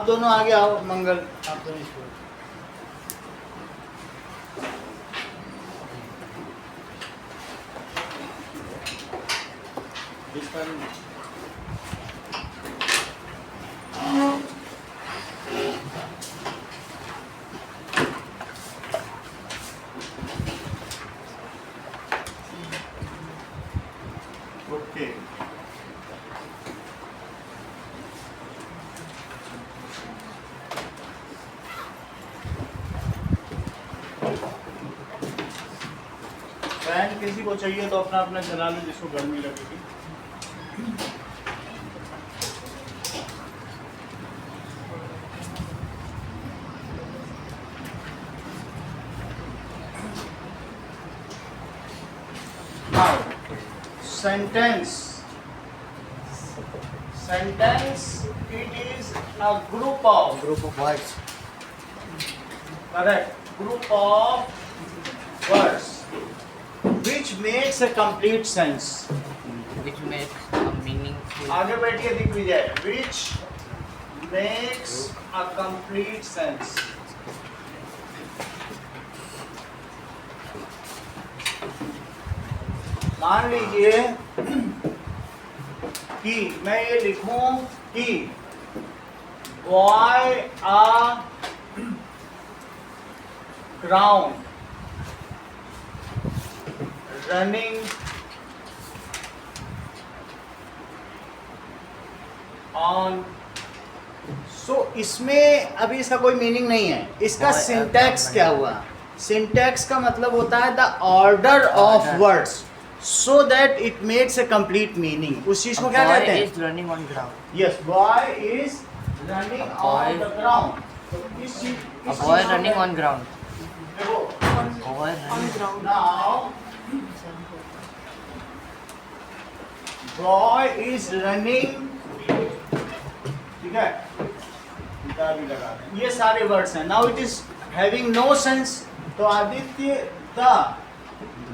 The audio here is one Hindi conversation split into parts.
आप दोनों आगे आओ, मंगल आप दोनों इसको। ओके, फैन किसी को चाहिए तो अपना अपना चला लो जिसको गर्मी लगेगी। Sentence it is a group of words. Correct, group of words which makes a complete sense. Which makes a meaningful. आगे बैठिए Digvijay, which makes a complete sense. मान लीजिए कि मैं ये लिखूं कि boy a ground running on, सो इसमें अभी इसका कोई मीनिंग नहीं है। इसका सिंटैक्स क्या हुआ? सिंटैक्स का मतलब होता है the order of words so that it makes a complete meaning. उस चीज को क्या कहते हैं? Is running on ground. Yes, boy is running on the ground. A boy running on ground. देखो Boy running. Now boy is running, ठीक है, इधर भी लगा दें। ये सारे वर्ड्स हैं। Now it is having no sense, तो Aditya the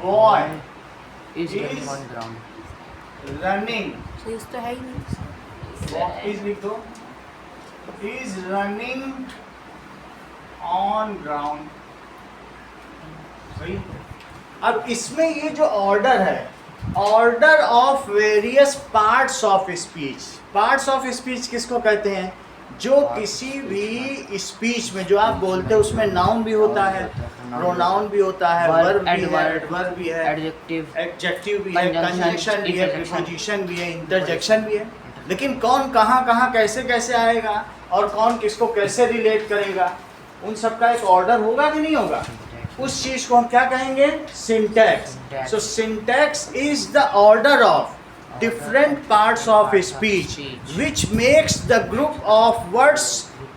boy Is running on ground. Running, तो इस तो है ही नहीं। इज लिख दो, इज रनिंग ऑन ग्राउंड। सही। अब इसमें ये जो ऑर्डर है, order of various parts of speech. Parts of speech किसको कहते हैं? जो किसी भी स्पीच में जो आप बोलते हैं उसमें नाउन भी होता है, प्रोनाउन भी होता है, वर्ब भी है, एडवर्ब भी है, Adjective. एडजेक्टिव भी है, Conjunction, कंजंक्शन भी है, interjection. प्रीपोजिशन भी है, इंटरजेक्शन भी है। लेकिन कौन कहाँ कहाँ कैसे कैसे आएगा और कौन किसको कैसे रिलेट करेगा, उन सब का एक ऑर्डर होगा कि नहीं होगा? उस चीज को हम क्या कहेंगे? Syntax. Syntax. So syntax is the order of different parts of a speech which makes the group of words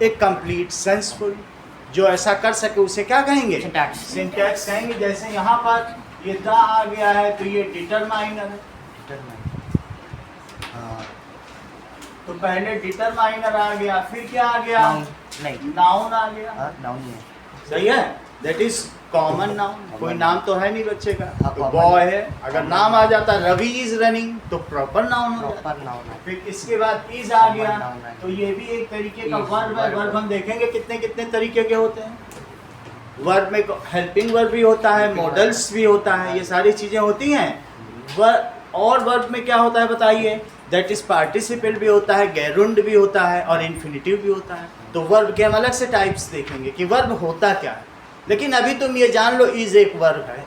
a complete senseful। जो ऐसा कर सके उसे क्या कहेंगे? Syntax. सिंटैक्स कहेंगे। जैसे यहाँ पर ये द आ गया है तो ये डिटरमाइनर है, तो पहले डिटरमाइनर आ गया, फिर क्या आ गया? Noun. नहीं. नाउन आ गया। Noun ही है. सही है, दैट इज कॉमन नाउन। कोई नाम तो है नहीं बच्चे का, हाँ, तो common. बॉय है। अगर नाम आ जाता रवि इज रनिंग तो प्रॉपर नाउन हो जाता। Proper noun है. फिर इसके बाद इज आ गया Common noun है. तो ये भी एक तरीके का Is, वर्ब है। verb वर्ब है. हम देखेंगे कितने कितने तरीके के होते हैं। वर्ब में हेल्पिंग वर्ब भी होता है, मॉडल्स भी होता है, ये सारी चीजें होती हैं। और वर्ब में क्या होता है बताइए? दैट इज पार्टिसिपल भी होता है, गेरुंड भी होता है और इन्फिनिटिव भी होता है। तो वर्ब के हम अलग से टाइप्स देखेंगे कि वर्ब होता क्या है। लेकिन अभी तुम ये जान लो इज एक वर्ब है।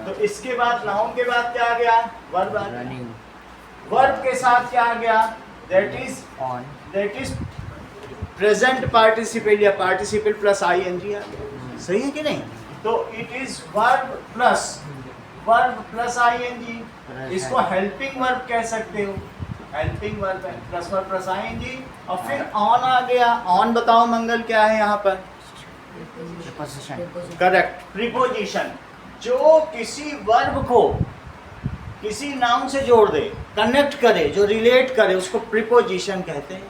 तो इसके बाद नाउन के बाद क्या आ गया? वर्ब आ गया। Running वर्ब के साथ क्या आ गया? दैट इज प्रेजेंट पार्टिसिपल या पार्टिसिपल प्लस आईएनजी आ गया। सही है कि नहीं? तो it is verb plus ING. इसको हेल्पिंग वर्ब कह सकते हो। हेल्पिंग वर्ब है, प्लस वर्ब प्लस आईएनजी। और फिर ऑन आ गया। ऑन बताओ मंगल क्या है यहाँ पर? preposition. Correct, preposition. जो किसी वर्ब को किसी नाउन से जोड़ दे, कनेक्ट करे, जो रिलेट करे, उसको प्रीपोजिशन कहते हैं।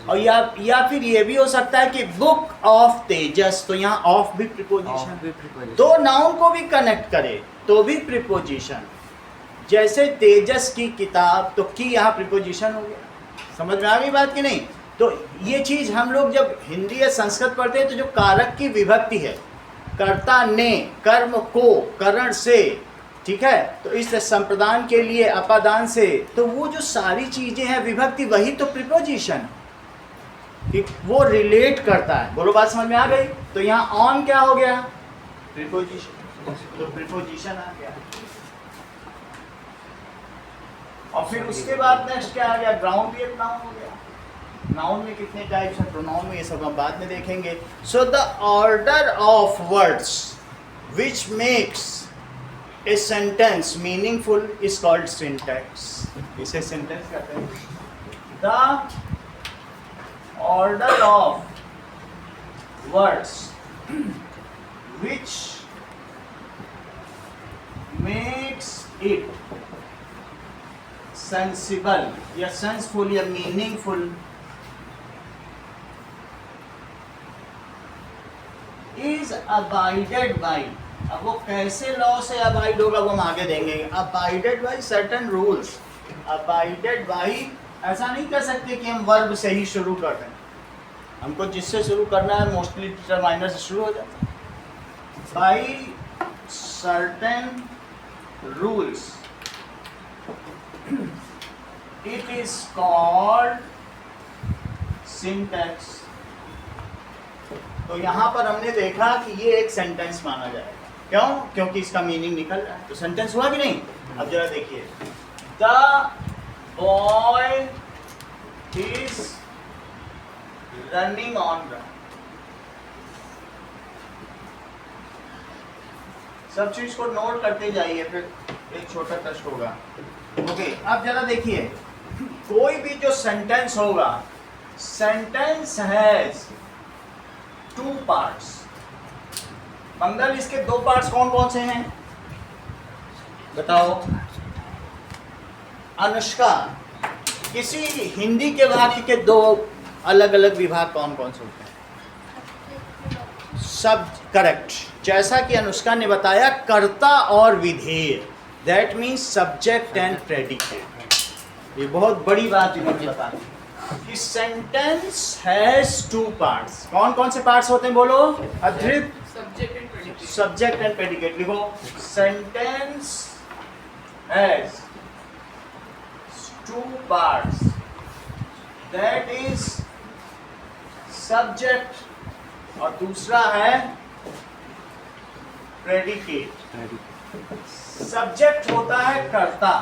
और या फिर ये भी हो सकता है कि बुक ऑफ तेजस, तो यहाँ ऑफ भी प्रीपोजिशन। दो नाउन को भी कनेक्ट करे तो भी प्रीपोजिशन। जैसे तेजस की किताब, तो की यहाँ प्रीपोजिशन हो गया। समझ में आ गई बात कि नहीं? तो ये चीज़ हम लोग जब हिंदी या संस्कृत पढ़ते हैं तो जो कारक की विभक्ति है, कर्ता ने, कर्म को, करण से, ठीक है, तो इस संप्रदान के लिए अपादान से, तो वो जो सारी चीज़ें हैं विभक्ति, वही तो प्रिपोजिशन कि वो रिलेट करता है। बोलो बात समझ में आ गई? तो यहाँ ऑन क्या हो गया? प्रिपोजिशन, तो प्रिपोजिशन आ गया। और फिर उसके बाद नेक्स्ट क्या आ गया? ग्राउंड भी एक नाउन हो गया। नाउन में कितने टाइप्स हैं, प्रोनाउन में, ये सब हम बाद में देखेंगे। So the order of words which makes a sentence meaningful is called syntax. इसे सिंटेक्स कहते हैं। The order of words which makes it sensible या सेंसफुल या मीनिंगफुल इज अबाइडेड बाई। अब वो कैसे लॉ से अबाइड होगा वो हम आगे देंगे। Abided by certain rules. Abided by ऐसा नहीं कह सकते कि हम वर्ब से ही शुरू कर रहे हैं, हमको जिससे शुरू करना है मोस्टली डिटरमाइनर से शुरू हो जाता है। By certain rules it is called syntax। तो यहाँ पर हमने देखा कि ये एक सेंटेंस माना जाएगा। क्यों? क्योंकि इसका मीनिंग निकल रहा है, तो सेंटेंस हुआ कि नहीं? अब जरा देखिए, the boy is running on ground. सब चीज को नोट करते जाइए, फिर एक छोटा टेस्ट होगा। ओके, अब जरा देखिए, कोई भी जो सेंटेंस होगा, सेंटेंस हैज टू पार्ट्स। मंगल, इसके दो पार्ट्स कौन कौन से हैं बताओ? अनुष्का, किसी हिंदी के वाक्य के दो अलग अलग विभाग कौन कौन से होते हैं? सब करेक्ट। जैसा कि अनुष्का ने बताया, कर्ता और विधेय, that means subject and predicate. ये बहुत बड़ी बात इन्होंने बता दी कि सेंटेंस हैज टू पार्ट्स। कौन कौन से पार्ट्स होते हैं बोलो? Adhrit, subject and predicate. Subject and predicate लिखो। Sentence has two parts, that is subject और दूसरा है प्रेडिकेट। सब्जेक्ट होता है कर्ता,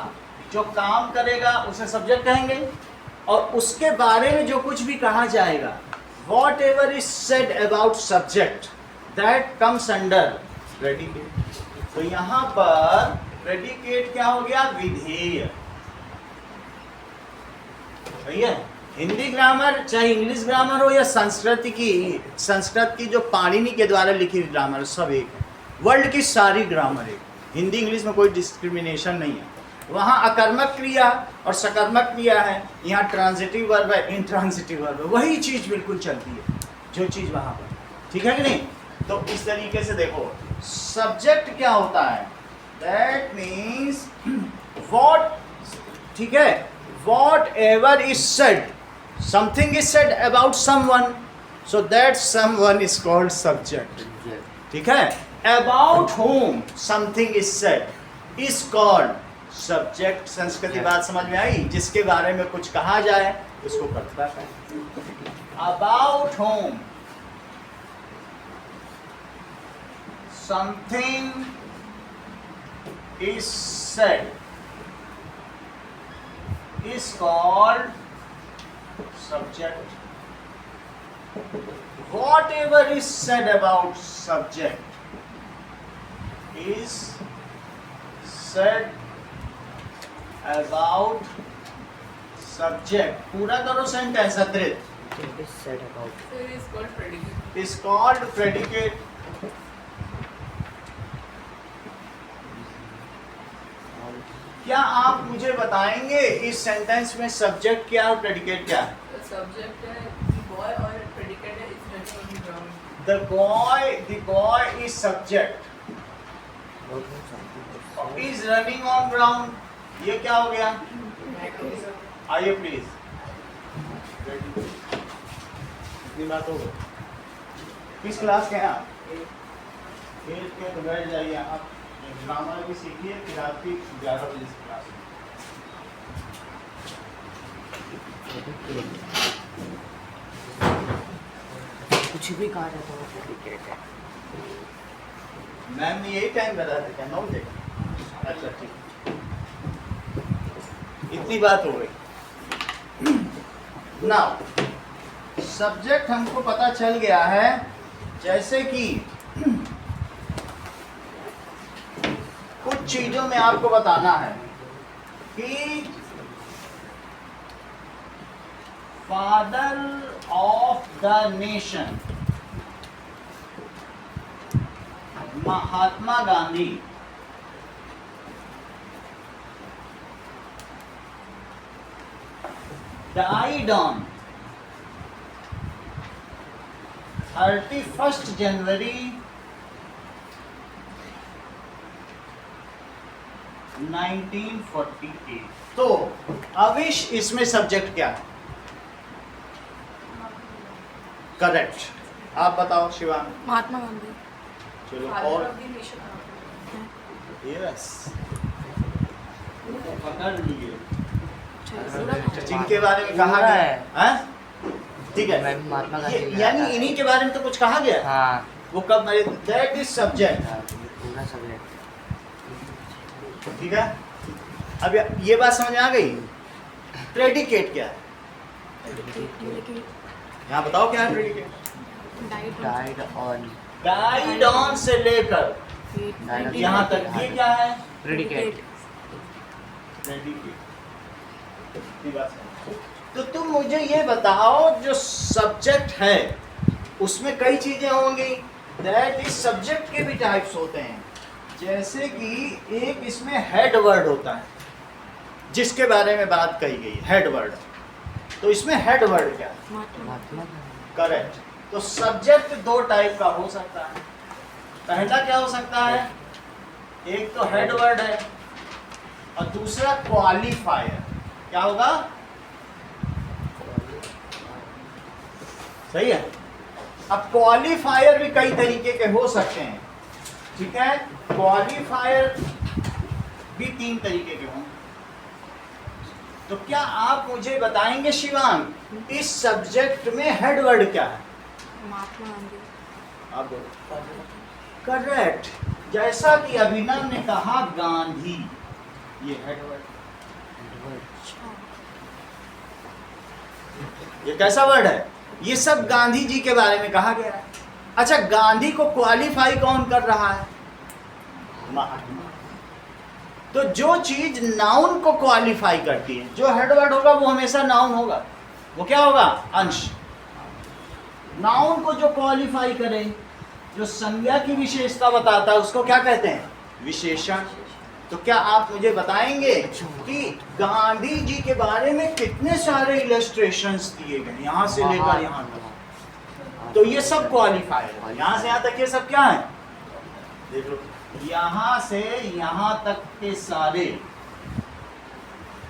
जो काम करेगा उसे सब्जेक्ट कहेंगे, और उसके बारे में जो कुछ भी कहा जाएगा, what ever is said about subject, that comes under predicate. तो यहाँ पर प्रेडिकेट क्या हो गया? विधेय। सही है? हिंदी ग्रामर चाहे इंग्लिश ग्रामर हो या संस्कृत की जो पाणिनि के द्वारा लिखी ग्रामर, सब एक है। वर्ल्ड की सारी ग्रामर एक। हिंदी इंग्लिश में कोई डिस्क्रिमिनेशन नहीं है। वहाँ अकर्मक क्रिया और सकर्मक क्रिया है, यहाँ ट्रांजिटिव वर्ब है, इंट्रांजिटिव वर्ब है। वही चीज़ बिल्कुल चलती है जो चीज़ वहाँ पर, ठीक है कि नहीं? तो इस तरीके से देखो, सब्जेक्ट क्या होता है? दैट मीन्स वॉट, ठीक है, what ever is said, something is said about someone, so that someone is called subject. ठीक है? About whom something is said is called subject. संस्कृति बात समझ में आई? जिसके बारे में कुछ कहा जाए उसको कर्ता कहते हैं। About whom something is said is called subject. Whatever is said about subject is said about subject. पूरा करो sentence अद्रित। It is said about. So it is called predicate. Is called predicate. क्या आप मुझे बताएंगे इस सेंटेंस में सब्जेक्ट क्या और प्रेडिकेट क्या है? The subject है the boy और predicate है is running on the ground. The boy is subject. Is running on ground. ये क्या हो गया? आइए प्लीज। इतनी बात हो गई। किस क्लास के हैं आप? 8 के, तो बैठ जाइए आप। ग्रामर भी सीखिए, फिर आपकी 11 बजे से क्लास है। कुछ भी कहा जाता है वो प्रेडिकेट है। मैम ने यही टाइम बता दिया 9 बजे। अच्छा ठीक, इतनी बात हो गई। नाउ सब्जेक्ट हमको पता चल गया है, जैसे कि कुछ चीजों में आपको बताना है कि father of the nation Mahatma Gandhi died on 31st January 1948। तो अविश इसमें सब्जेक्ट क्या है? करेक्ट। आप बताओ शिवांग। महात्मा गांधी। चलो Father और of the nation कहाँ यस पकड़ लिए पूरा जिनके बारे में कहा गया है, हैं? ठीक है, मैं महात्मा गांधी में यानी आता है। इन्हीं के बारे में तो कुछ कहा गया है। हाँ वो कब मरे? That is subject. पूरा सब्जेक्ट। ठीक है, अब ये बात समझ में आ गई। प्रेडिकेट क्या है? लेकिन यहाँ बताओ क्या है predicate? Died on died on से लेकर यहाँ तक ये क्या है? प्रेडिकेट। प्रेडिकेट। ठीक बात है। तो तुम मुझे ये बताओ, जो सब्जेक्ट है उसमें कई चीजें होंगी। दैट इज सब्जेक्ट के भी टाइप्स होते हैं, जैसे कि एक इसमें हेड वर्ड होता है जिसके बारे में बात कही गई, हेड वर्ड। तो इसमें हेड वर्ड क्या है? महात्मा गांधी। करेक्ट। तो सब्जेक्ट दो टाइप का हो सकता है। पहला क्या हो सकता है? एक तो हेड वर्ड है और दूसरा क्वालिफायर। क्या होगा? सही है। अब क्वालिफायर भी कई तरीके के हो सकते हैं। ठीक है, क्वालिफायर भी 3 तरीके के होंगे। तो क्या आप मुझे बताएंगे शिवांग, इस सब्जेक्ट में हेड वर्ड क्या है? महात्मा गांधी। आप बोलो। करेक्ट। जैसा कि अभिनव ने कहा गांधी, ये हेड वर्ड। ये कैसा वर्ड है? ये सब गांधी जी के बारे में कहा गया है। अच्छा, गांधी को क्वालिफाई कौन कर रहा है? महात्मा। तो जो चीज नाउन को क्वालिफाई करती है, जो हेड वर्ड होगा वो हमेशा नाउन होगा। वो क्या होगा? अंश। नाउन को जो क्वालिफाई करे, जो संज्ञा की विशेषता बताता है, उसको क्या कहते हैं? विशेषण। तो क्या आप मुझे बताएंगे कि गांधी जी के बारे में कितने सारे इलस्ट्रेशंस दिए गए, यहाँ से लेकर यहाँ तक? तो ये सब क्वालिफायर है। यहाँ से यहाँ तक ये सब क्या है? देख लो, यहाँ से यहाँ तक के सारे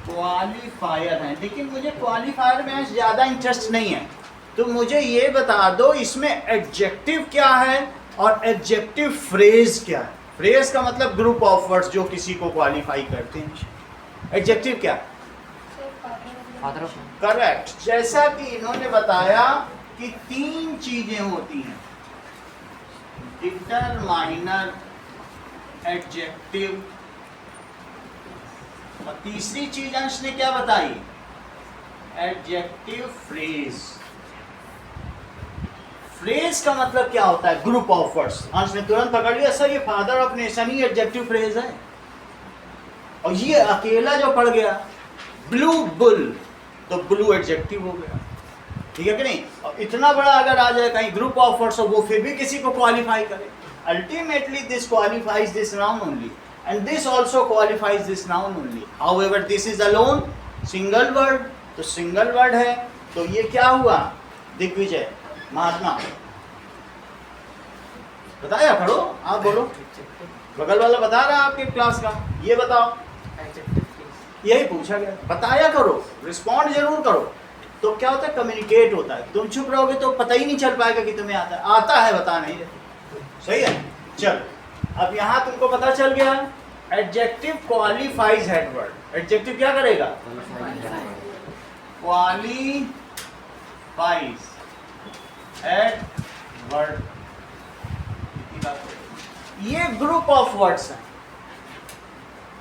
क्वालिफायर हैं। लेकिन मुझे क्वालिफायर में ज़्यादा इंटरेस्ट नहीं है। तो मुझे ये बता दो, इसमें एडजेक्टिव क्या है और एडजेक्टिव फ्रेज क्या है? फ्रेज का मतलब ग्रुप ऑफ वर्ड्स जो किसी को क्वालिफाई करते हैं। एडजेक्टिव क्या? Father of. करेक्ट। जैसा कि इन्होंने बताया कि 3 चीजें होती हैं, डिटरमाइनर, एडजेक्टिव और तीसरी चीज अंश ने क्या बताई? Adjective phrase. फ्रेज का मतलब क्या होता है? Group of words. अंश ने तुरंत पकड़ लिया, सर ये father of nation he adjective phrase है। और ये अकेला जो पड़ गया ब्लू बुल, तो ब्लू एडजेक्टिव हो गया। ठीक है कि नहीं? और इतना बड़ा अगर आ जाए कहीं ग्रुप ऑफ वर्ड्स, वो फिर भी किसी को क्वालिफाई करे। Ultimately this qualifies this noun only and this also qualifies this noun only. However this is alone single word, तो सिंगल वर्ड है। तो ये क्या हुआ? दिग्विजय, महात्मा। बताया करो, आप बोलो। बगल वाला बता रहा है आपके क्लास का, ये बताओ। यही पूछा गया, बताया करो, रिस्पॉन्ड जरूर करो। तो क्या होता है, कम्युनिकेट होता है। तुम चुप रहोगे तो पता ही नहीं चल पाएगा कि तुम्हें आता है बता नहीं रहे। सही है, चलो अब यहाँ तुमको पता चल गया एडजेक्टिव क्वालिफाइज एडवर्ब। एडजेक्टिव क्या करेगा, क्वालिफाइज एडवर्ब। ये ग्रुप ऑफ वर्ड्स हैं।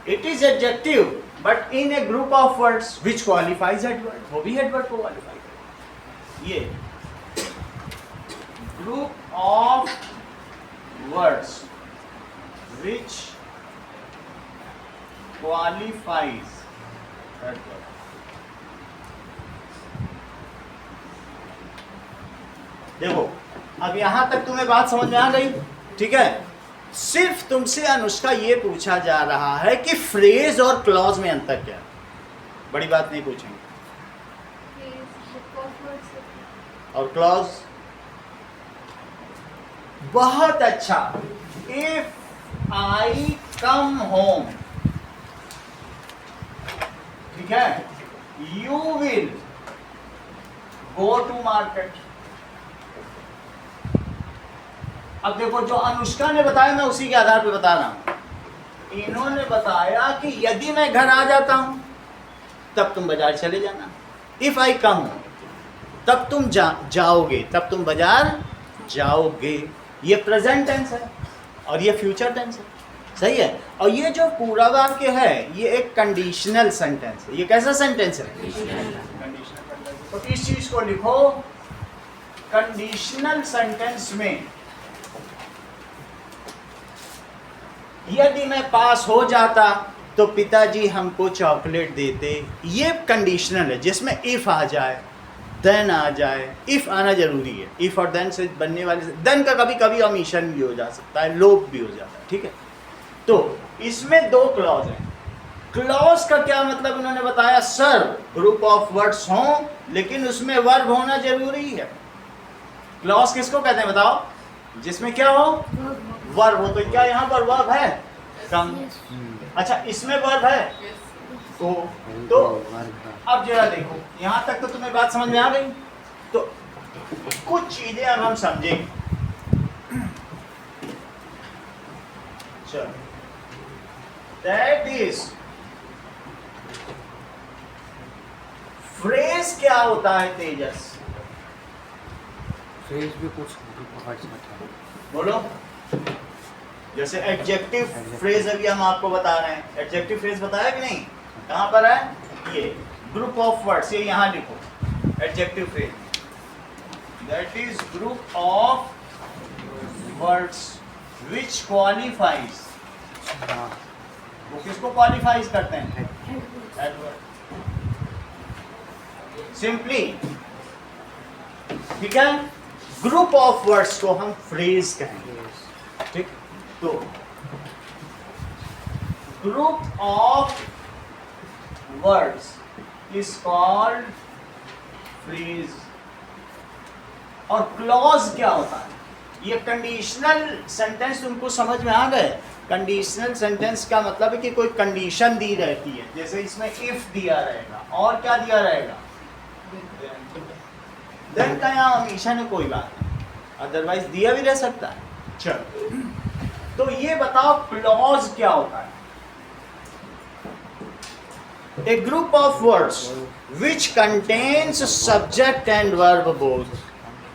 It is adjective but in A group of words which qualifies adverb, वो भी एडवर्ब को क्वालिफाई करे। ये group of words which qualifies adverb. देखो अब यहां तक तुम्हें बात समझ में आ गई, ठीक है। सिर्फ तुमसे अनुष्का ये पूछा जा रहा है कि फ्रेज और क्लॉज में अंतर क्या है, बड़ी बात नहीं पूछेंगे। और क्लॉज, बहुत अच्छा। इफ आई कम होम, ठीक है, you will go to market. अब देखो जो अनुष्का ने बताया मैं उसी के आधार पे बता रहा हूं। इन्होंने बताया कि यदि मैं घर आ जाता हूं तब तुम बाजार चले जाना। इफ आई कम हो तब तुम जाओगे, तब तुम बाजार जाओगे। ये प्रेजेंट टेंस है और ये फ्यूचर टेंस है, सही है। और ये जो पूरा वाक्य है ये एक कंडीशनल सेंटेंस है। ये कैसा सेंटेंस है, कंडीशनल सेंटेंस। तो इस चीज को लिखो, कंडीशनल सेंटेंस में यदि मैं पास हो जाता तो पिताजी हमको चॉकलेट देते। ये कंडीशनल है जिसमें इफ आ जाए, देन आ जाए। इफ आना जरूरी है, इफ और देन से बनने वाले से देन का कभी कभी ओमिशन भी हो जा सकता है, लोप भी हो जाता है, ठीक है। तो इसमें दो क्लॉज हैं। क्लॉज का क्या मतलब इन्होंने बताया, सर ग्रुप ऑफ वर्ड्स हों लेकिन उसमें वर्ब होना जरूरी है। क्लॉज किसको कहते हैं बताओ, जिसमें क्या हो, वर्ब हो। तो क्या यहाँ पर वर्ब है, कम। अच्छा इसमें वर्ब है, तो अब जरा देखो यहाँ तक तो तुम्हें बात समझ में आ गई। तो कुछ चीजें अब हम समझेंगे। चलो, दैट इज फ्रेज क्या होता है तेजस, फ्रेज भी कुछ वर्ड्स बताओ। बोलो। जैसे एडजेक्टिव फ्रेज अभी हम आपको बता रहे हैं, एडजेक्टिव फ्रेज बताया कि नहीं, कहाँ पर है, ये ग्रुप ऑफ वर्ड्स, ये यहाँ लिखो adjective phrase, that is group of words which qualifies. वो किसको क्वालिफाइज करते हैं, एडवर्ब। सिंपली, ठीक है, ग्रुप ऑफ वर्ड्स को हम फ्रेज कहेंगे, ठीक। तो group of words is called phrase. और क्लॉज क्या होता है, ये कंडीशनल सेंटेंस तुमको समझ में आ गए। कंडीशनल सेंटेंस का मतलब है कि कोई कंडीशन दी रहती है, जैसे इसमें इफ दिया रहेगा और क्या दिया रहेगा, देन का यहाँ हमेशा ने कोई बात नहीं, अदरवाइज दिया भी रह सकता है। चलो, तो ये बताओ क्लॉज क्या होता है। A group of words which contains subject and verb both.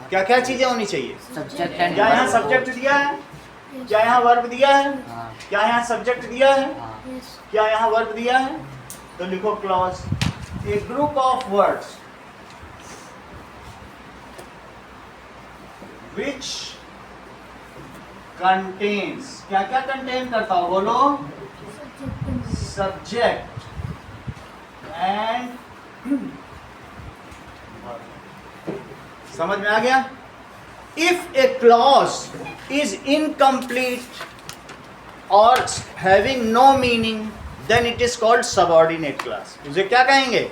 क्या क्या चीजें होनी चाहिए, सब्जेक्ट एंड क्या यहाँ सब्जेक्ट दिया है, क्या यहाँ वर्ब दिया है, क्या यहाँ सब्जेक्ट दिया है, क्या यहाँ वर्ब दिया है, तो लिखो clause. A group of words which contains, क्या क्या कंटेन करता हो बोलो, सब्जेक्ट एंड, समझ में आ गया। If a clause is incomplete और having no meaning then it is called subordinate clause. उसे क्या कहेंगे,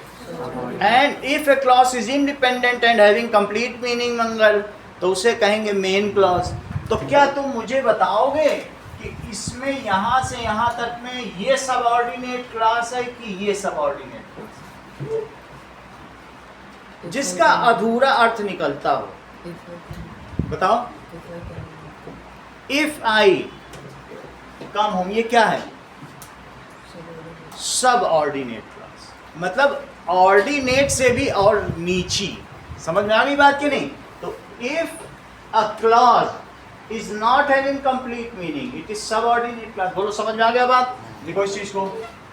and if a clause is independent and having complete meaning Mangal तो उसे कहेंगे मेन क्लॉज। तो क्या तुम मुझे बताओगे कि इसमें यहाँ से यहाँ तक में ये सबऑर्डिनेट क्लास है कि ये सबऑर्डिनेट क्लास? जिसका अधूरा अर्थ निकलता हो। बताओ, इफ आई कम होम, ये क्या है? सब ऑर्डिनेट क्लॉज, मतलब ऑर्डिनेट से भी और नीची। समझ में आ गई बात कि नहीं? तो if a clause is not having complete meaning, it is सब ऑर्डिनेट क्लॉज। बोलो, समझ में आ गया बात? देखो इस चीज को,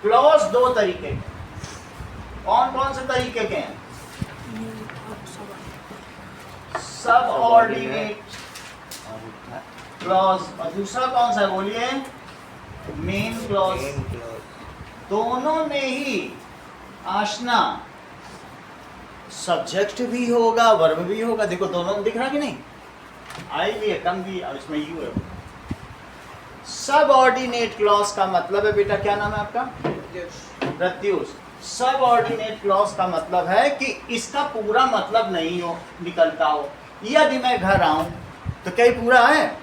क्लॉज दो तरीके के। कौन कौन से तरीके के हैं? सब ऑर्डिनेट क्लॉज, और दूसरा कौन सा है बोलिए? Main clause. दोनों में ही आशना सब्जेक्ट भी होगा, वर्ब भी होगा। देखो दोनों में दिख रहा कि नहीं? आई भी है, कम भी है, और इसमें यू है। सब ऑर्डिनेट क्लॉज का मतलब है बेटा, क्या नाम है आपका? प्रत्युष। सब ऑर्डिनेट क्लॉज का मतलब है कि इसका पूरा मतलब नहीं हो निकलता हो। यदि मैं घर आऊं तो क्या ये पूरा है?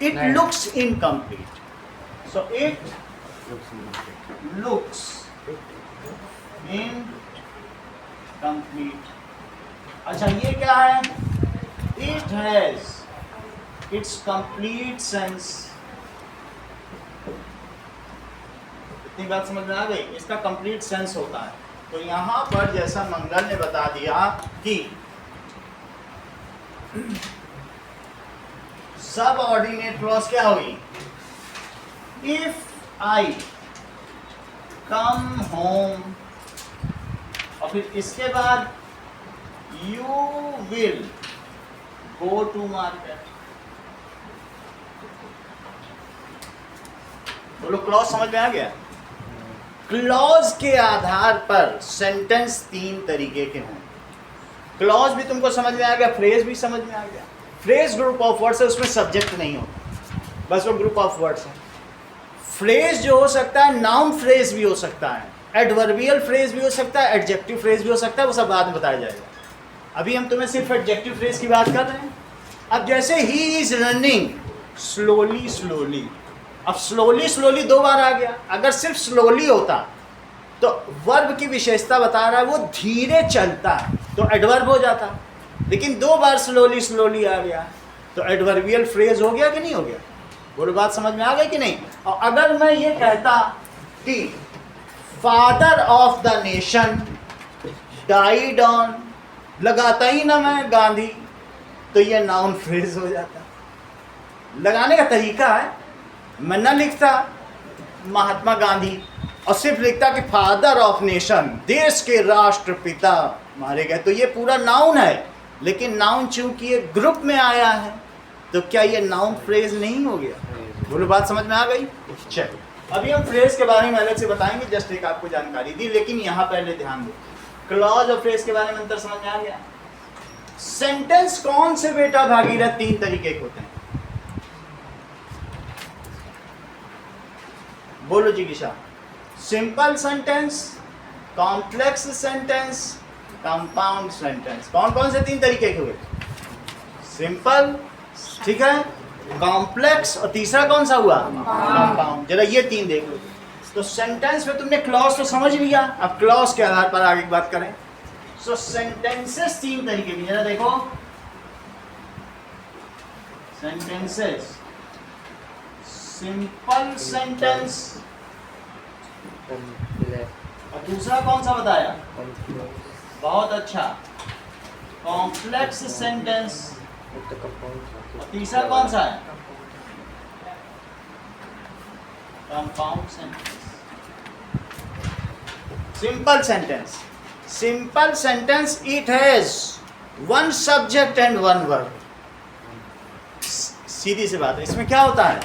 It looks incomplete. So it looks incomplete। अच्छा, ये क्या है? It has its complete sense। इतनी बात समझ में आ गई? इसका कंप्लीट सेंस होता है। तो यहाँ पर जैसा मंगल ने बता दिया कि सब ऑर्डिनेट क्लॉज क्या हुई? इफ आई कम होम, और फिर इसके बाद you will go to market. बोलो, क्लॉज समझ में आ गया? क्लॉज के आधार पर सेंटेंस तीन तरीके के हों। क्लॉज भी तुमको समझ में आ गया, फ्रेज भी समझ में आ गया। फ्रेज ग्रुप ऑफ वर्ड्स है, उसमें सब्जेक्ट नहीं होता, बस वो ग्रुप ऑफ वर्ड्स है। फ्रेज जो हो सकता है, नाउन फ्रेज भी हो सकता है, एडवर्बियल फ्रेज भी हो सकता है, एडजेक्टिव फ्रेज भी हो सकता है, वो सब बाद में बताया जाएगा। अभी हम तुम्हें सिर्फ एडजेक्टिव फ्रेज की बात कर रहे हैं। अब जैसे he is running slowly slowly, अब स्लोली स्लोली दो बार आ गया। अगर सिर्फ स्लोली होता तो वर्ब की विशेषता बता रहा है वो धीरे चलता है, तो एडवर्ब हो जाता। लेकिन दो बार स्लोली स्लोली आ गया तो एडवर्बियल फ्रेज हो गया कि नहीं हो गया? बोलो, बात समझ में आ गई कि नहीं? और अगर मैं ये कहता कि father of the nation died on, लगाता ही ना मैं गांधी, तो ये नाउन फ्रेज हो जाता। लगाने का तरीका है, मैं न लिखता महात्मा गांधी और सिर्फ लिखता कि फादर ऑफ नेशन, देश के राष्ट्रपिता मारे गए, तो ये पूरा नाउन है। लेकिन नाउन चूंकि ये ग्रुप में आया है तो क्या ये नाउन फ्रेज नहीं हो गया? बोलो, बात समझ में आ गई? चलो, अभी हम फ्रेज के बारे में अलग से बताएंगे, जस्ट एक आपको जानकारी दी। लेकिन यहाँ पहले ध्यान दो, क्लॉज और फ्रेज के बारे में अंतर समझ में आ गया? सेंटेंस कौन से बेटा भागीरथ तीन तरीके के होते हैं? बोलो जिज्ञासा। Simple sentence, complex sentence, compound sentence. कौन कौन से तीन तरीके के हुए? सिंपल, ठीक है, कॉम्प्लेक्स, और तीसरा कौन सा हुआ? कंपाउंड। जरा ये तीन देख लो। तो सेंटेंस में तुमने क्लॉज तो समझ लिया, अब क्लॉज के आधार पर आगे की बात करें। सो सेंटेंसेस तीन तरीके की, जरा देखो। सेंटेंसेस, सिंपल सेंटेंस, और दूसरा कौन सा बताया? बहुत अच्छा, कॉम्प्लेक्स सेंटेंस, और तीसरा कौन सा है? Compound sentence. Simple sentence, simple sentence, it has one subject and one verb. सीधी सी बात है, इसमें क्या होता है?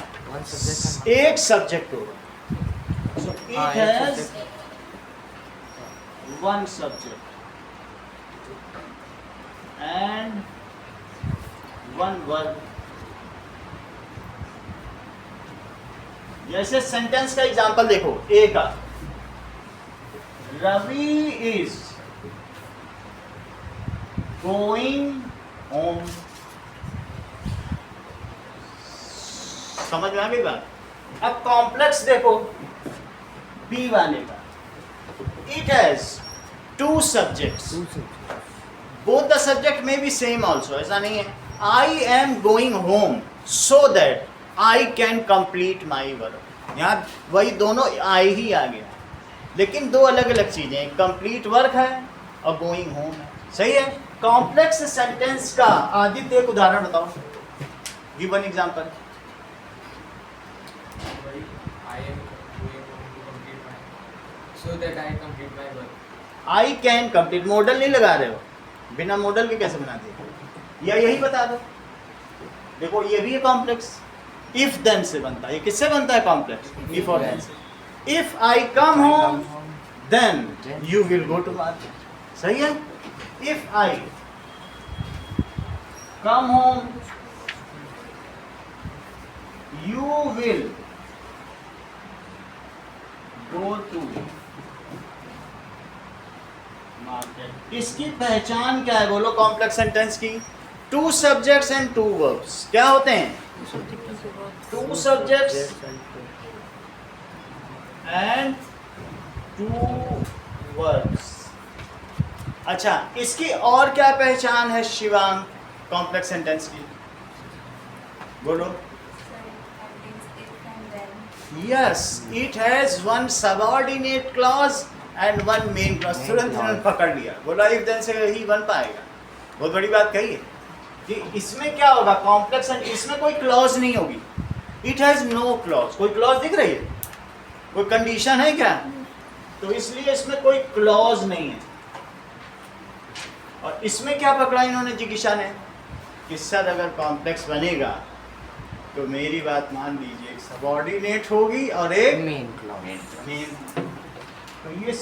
एक सब्जेक्ट होगा। So it has one subject and one verb। जैसे सेंटेंस का एग्जांपल देखो, ए का, रवि इज गोइंग होम। समझ में आ गई बात? अब कॉम्प्लेक्स देखो, बी वाले का, it has two subjects both the subject में बी सेम ऑल्सो, ऐसा नहीं है। आई am going home so that I can complete my work, यहाँ वही दोनों आई ही आ गया, लेकिन दो अलग अलग चीज़ें, एक कंप्लीट वर्क है और गोइंग होम है, सही है। कॉम्प्लेक्स सेंटेंस का आदित्य एक उदाहरण बताओ, give one example. I am going to complete my so that I complete my work. I can complete, model नहीं लगा रहे हो, बिना मॉडल के कैसे बनाते हो, या यही बता दो। देखो ये भी है कॉम्प्लेक्स, इफ देन से बनता है, ये किससे बनता है कॉम्प्लेक्स, इफ और देन से। If I come home then you will go to market, सही है। If I come home you will go to market. इसकी पहचान क्या है बोलो कॉम्प्लेक्स सेंटेंस की? Two subjects and two verbs. क्या होते हैं? Two subjects and two verbs. अच्छा, इसकी और क्या पहचान है शिवांग कॉम्प्लेक्स सेंटेंस की? बोलो। Yes, it has one subordinate clause and one main clause। तुरंत तुरंत पकड़ लिया, बोला इफ देन से ही बन पाएगा। बहुत बड़ी बात कही है कि इसमें क्या होगा कॉम्प्लेक्स, इसमें कोई क्लॉज नहीं होगी। इट हैज नो क्लॉज, कोई क्लॉज दिख रही है? कोई कंडीशन है क्या? तो इसलिए इसमें कोई क्लॉज नहीं है। और इसमें क्या पकड़ा इन्होंने जिज्ञासा ने कि सर अगर कॉम्प्लेक्स बनेगा तो मेरी बात मान लीजिए, एक सबऑर्डिनेट होगी और एक मेन क्लॉज। मेन। तो ये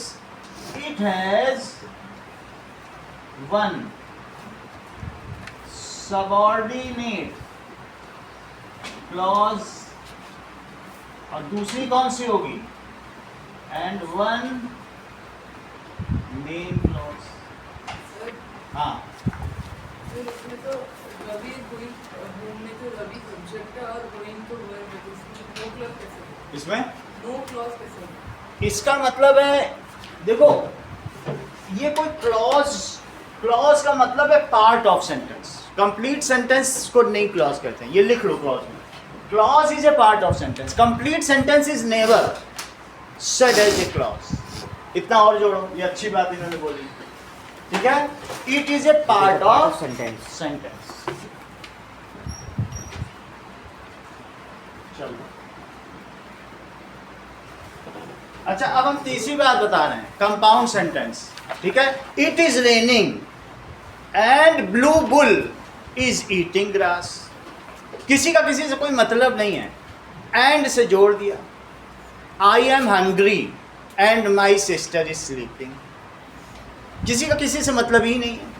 it has one subordinate clause और दूसरी कौन सी होगी? And one main clause. हाँ, फिर इसमें तो रवि गोइंग होम में तो रवि सब्जेक्ट है और गोइंग तो वर्ब है, तो इसमें नो क्लॉज कैसे होगा? इसमें नो क्लॉज कैसे होगा? इसका मतलब है, देखो ये कोई क्लॉज का मतलब है part of sentence. Complete sentence को नहीं क्लॉज कहते हैं, ये लिख लो क्लॉज में। Clause is a part of sentence, complete sentence is never said as a clause. इतना और जोड़ो, ये अच्छी बात इन्होंने बोली, ठीक है। It is a part of sentence. चलो, अच्छा अब हम तीसरी बात बता रहे हैं, कंपाउंड सेंटेंस, ठीक है। It is raining and blue bull is eating grass. किसी का किसी से कोई मतलब नहीं है, एंड से जोड़ दिया। I am hungry and my sister is sleeping. किसी का किसी से मतलब ही नहीं है।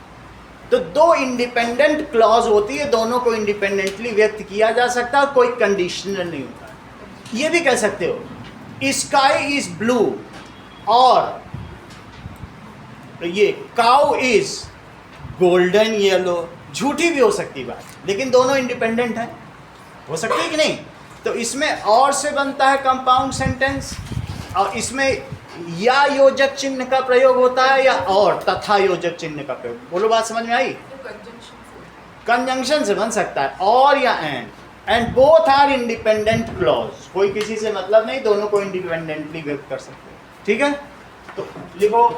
तो दो इंडिपेंडेंट क्लॉज होती है, दोनों को इंडिपेंडेंटली व्यक्त किया जा सकता है, कोई कंडीशनल नहीं होता है। ये भी कह सकते हो स्काई इज ब्लू और ये काउ इज गोल्डन येलो। झूठी भी हो सकती बात, लेकिन दोनों इंडिपेंडेंट है, हो सकती है कि नहीं? तो इसमें और से बनता है कंपाउंड सेंटेंस, और इसमें या योजक चिन्ह का प्रयोग होता है या और तथा योजक चिन्ह का प्रयोग। बोलो, बात समझ में आई? तो कंजंक्शन से कंजंक्शन से बन सकता है, और या and both are independent clause. कोई किसी से मतलब नहीं, दोनों को इंडिपेंडेंटली व्यक्त कर सकते हैं, ठीक है। तो लिखो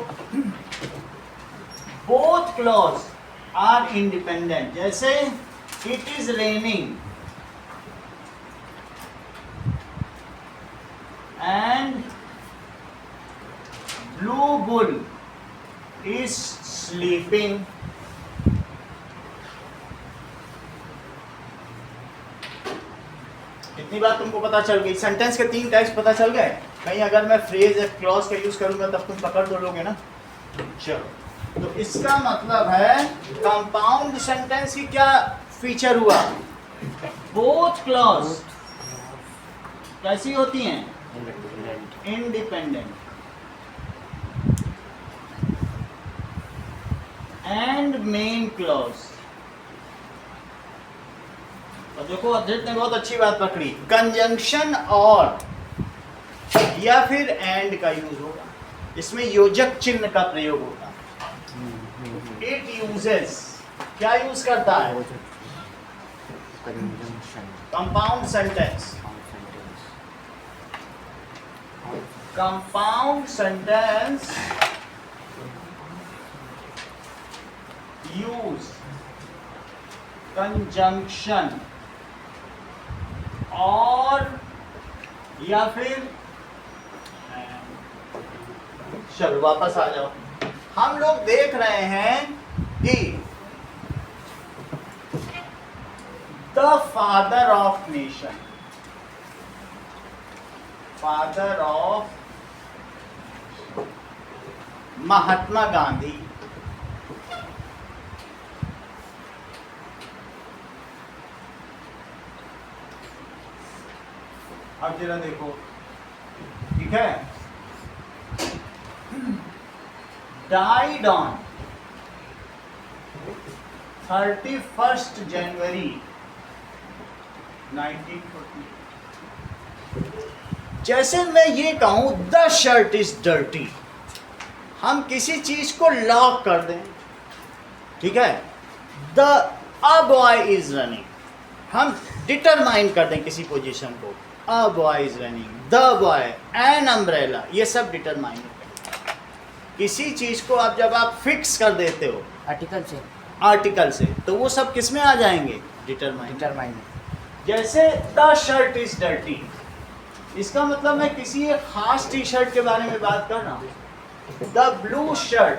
बोथ क्लॉज आर इंडिपेंडेंट। जैसे it is raining and blue bull is sleeping. इतनी बात तुमको पता चल गई। सेंटेंस के तीन टाइप्स पता चल गए। कहीं अगर मैं फ्रेज या क्लॉज का यूज करूंगा तब तुम पकड़ तो लोगे ना। चलो, तो इसका मतलब है कंपाउंड सेंटेंस की क्या फीचर हुआ? बोथ क्लॉज कैसी होती हैं? Independent and main clause. और देखो अध्यक्ष ने बहुत अच्छी बात पकड़ी, कंजंक्शन और या फिर एंड का यूज होगा, इसमें योजक चिन्ह का प्रयोग होगा। इट यूजेस, क्या यूज करता है? Conjunction compound sentence. Compound sentence use conjunction और या फिर चलो वापस आ जाओ। हम लोग देख रहे हैं कि the father of nation, father of Mahatma Gandhi, अब जरा देखो, ठीक है, died on 31st January 1940। जैसे मैं ये कहूं द शर्ट इज डर्टी, हम किसी चीज को लॉक कर दें, ठीक है, the a boy is running, हम डिटरमाइन कर दें किसी पोजीशन को, अ boy is running, the boy, an umbrella, ये सब डिटरमाइन है। किसी चीज को आप जब आप फिक्स कर देते हो आर्टिकल से तो वो सब किस में आ जाएंगे? डिटरमाइन। जैसे द शर्ट इज डर्टी, इसका मतलब मैं किसी एक खास टी शर्ट के बारे में बात कर रहा हूं। द ब्लू शर्ट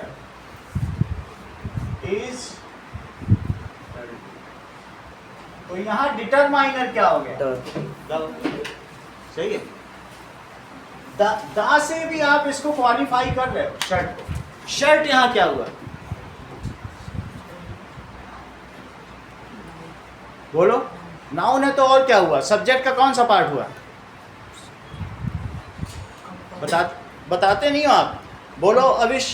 इज, तो यहां डिटरमाइनर क्या हो गया? सही है। दा से भी आप इसको क्वालिफाई कर रहे हो शर्ट को। शर्ट यहां क्या हुआ? बोलो, नाउन है तो और क्या हुआ? सब्जेक्ट का कौन सा पार्ट हुआ? बताते नहीं हो आप, बोलो अविश।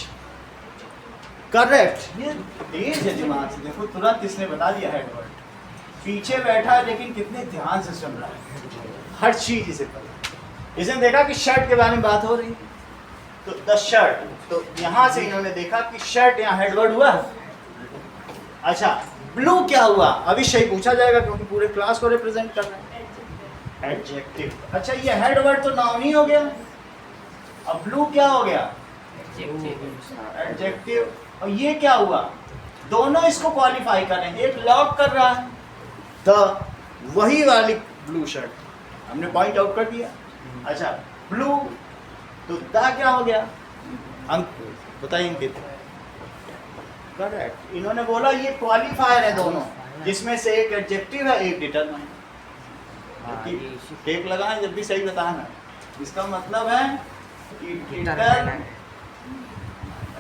करेक्ट, ये तेज है दिमाग से, देखो तुरंत इसने बता दिया हेड वर्ड। पीछे बैठा है लेकिन कितने ध्यान से सुन रहा है, हर चीज इसे पता। इसने देखा कि शर्ट के बारे में बात हो रही, तो द शर्ट, तो यहां से इन्होंने देखा कि शर्ट यहाँ हेडवर्ड हुआ। अच्छा, ब्लू क्या हुआ? अभी सही पूछा जाएगा क्योंकि पूरे क्लास को रिप्रेजेंट कर रहे हैं। एडजेक्टिव। अच्छा, ये हेडवर्ड तो नाउन ही हो गया, अब ब्लू क्या हो गया? एडजेक्टिव। और ये क्या हुआ? दोनों इसको क्वालिफाई कर रहे हैं, एक लॉक कर रहा है द, वही वाली ब्लू शर्ट हमने पॉइंट आउट कर दिया। अच्छा, ब्लू, तो दा क्या हो गया? अंक बताइए इनके। करेक्ट, इन्होंने बोला ये क्वालिफायर है दोनों, जिसमें से एक एडजेक्टिव है, एक डिटरमाइन। टेक लगाएं जब भी सही बताना। इसका मतलब है कि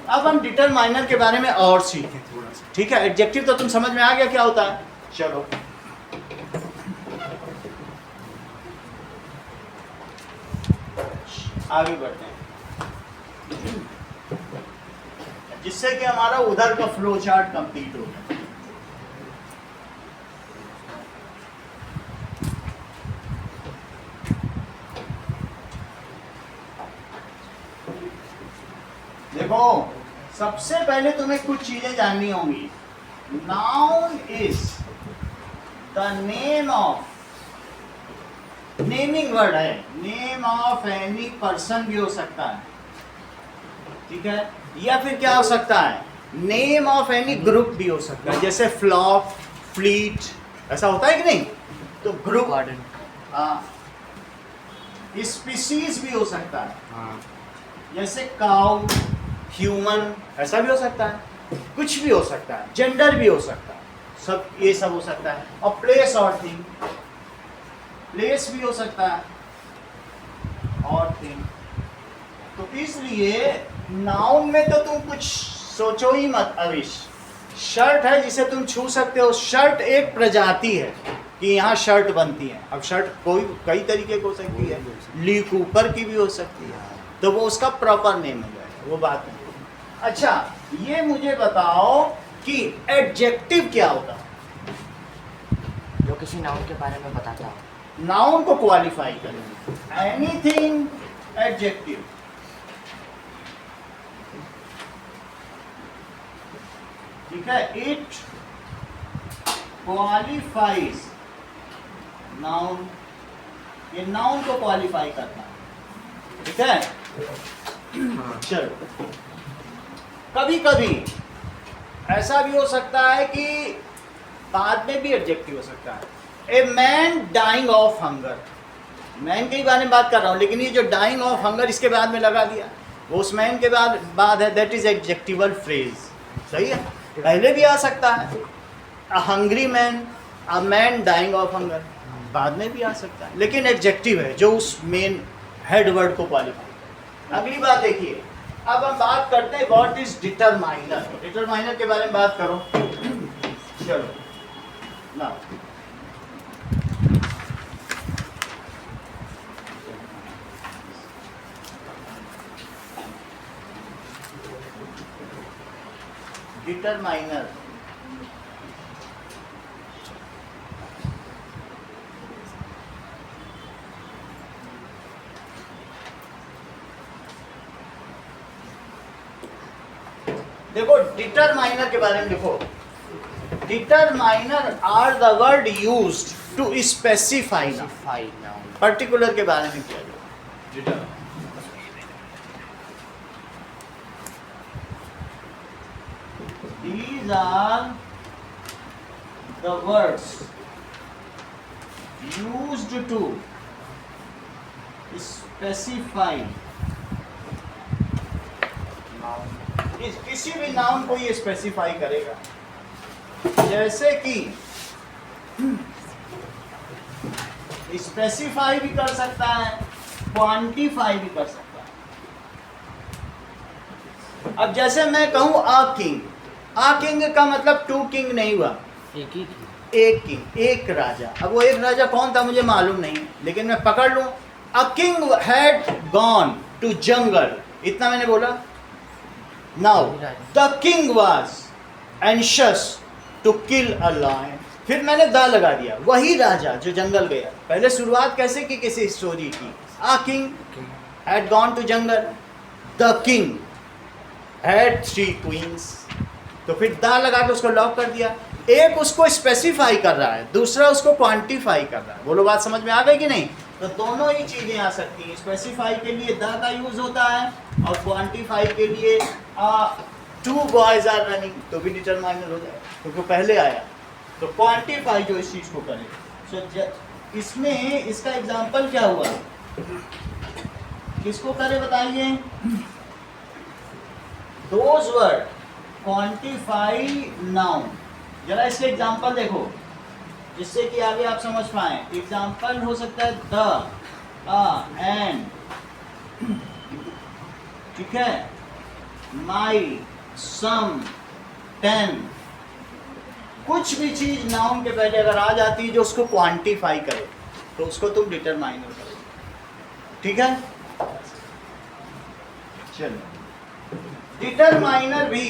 अब हम डिटरमाइनर के बारे में और सीखें थोड़ा सा, ठीक है। एडजेक्टिव तो तुम समझ में आ गया क्या होता है। चलो आगे बढ़ते हैं, जिससे कि हमारा उधर का फ्लो चार्ट कंप्लीट हो गया। देखो, सबसे पहले तुम्हें कुछ चीजें जाननी होंगी। Noun is the name of, naming word है, नेम ऑफ एनी पर्सन भी हो सकता है, ठीक है, या फिर क्या हो सकता है? नेम ऑफ एनी ग्रुप भी हो सकता है, जैसे फ्लॉक, फ्लीट, ऐसा होता है कि नहीं? तो ग्रुप, स्पीसीज भी हो सकता है, जैसे काउ, ह्यूमन, ऐसा भी हो सकता है, कुछ भी हो सकता है, जेंडर भी हो सकता है, सब ये सब हो सकता है। और प्लेस और थिंग, प्लेस भी हो सकता है और थिंग। तो इसलिए नाउन में तो तुम कुछ सोचो ही मत अविश। शर्ट है जिसे तुम छू सकते हो, शर्ट एक प्रजाति है कि यहाँ शर्ट बनती है। अब शर्ट कोई कई तरीके की हो सकती है, ली कूपर की भी हो सकती है, तो वो उसका प्रॉपर नेम हो जाएगा, वो बात नहीं। अच्छा, ये मुझे बताओ कि एडजेक्टिव क्या होता है? जो किसी नाउन के बारे में बताता हो। नाउन को क्वालिफाई करें, एनीथिंग एडजेक्टिव। ठीक है, इट क्वालिफाइज नाउन, ये नाउन को क्वालिफाई करता है, ठीक है। चलो, कभी कभी ऐसा भी हो सकता है कि बाद में भी एडजेक्टिव हो सकता है। A man dying of hunger, man के बारे में बात कर रहा हूँ, लेकिन ये जो डाइंग ऑफ हंगर इसके बाद में लगा दिया, वो उस मैन के बाद है, दैट इज एडजेक्टिवल फ्रेज, सही है। पहले भी आ सकता है, a hungry man, a man dying of hunger, बाद में भी आ सकता है, लेकिन एडजेक्टिव है जो उस मेन हेड वर्ड को क्वालिफाई करे। अगली बात देखिए, अब हम बात करते हैं व्हाट इज डिटरमाइनर। डिटरमाइनर के बारे में बात करो, चलो ना, डिटरमाइनर देखो, डिटरमाइनर के बारे में देखो, determiner are the word used to specify noun, Specify noun. Particular के बारे में किया जाए। These are the words used to specify किसी भी नाउन को ये स्पेसिफाई करेगा, जैसे कि स्पेसिफाई भी कर सकता है, क्वांटिफाई भी कर सकता है। अब जैसे मैं कहूँ आ किंग, आ किंग का मतलब टू किंग नहीं हुआ, एक ही थी। एक किंग, एक राजा। अब वो एक राजा कौन था मुझे मालूम नहीं है, लेकिन मैं पकड़ लूं, a king had gone to jungle, इतना मैंने बोला। Now the king was anxious to kill a lion, फिर मैंने द लगा दिया, वही राजा जो जंगल गया। पहले शुरुआत कैसे की किसी स्टोरी की, a king had gone to jungle, the king had 3 queens, तो फिर द लगा के उसको लॉक कर दिया। एक उसको स्पेसिफाई कर रहा है, दूसरा उसको क्वांटिफाई कर रहा है। बोलो बात समझ में आ गई कि नहीं? तो दोनों ही चीजें आ सकती हैं। स्पेसिफाई के लिए द का यूज होता है और क्वांटिफाई के लिए 2 बॉयज आर रनिंग, तो भी डिटरमाइनर हो जाए क्योंकि पहले आया। तो क्वांटिफाई जो इस चीज को करे। सो इसमें इसका एग्जांपल क्या हुआ, किसको करे बताइए? Those word quantify noun. जरा इसके एग्जांपल देखो जिससे कि आगे आप समझ पाए। एग्जांपल हो सकता है द, एंड, ठीक है, माई, सम, 10। कुछ भी चीज नाउन के पहले अगर आ जाती है जो उसको क्वांटिफाई करे तो उसको तुम डिटरमाइनर करो, ठीक है। चलो, डिटरमाइनर भी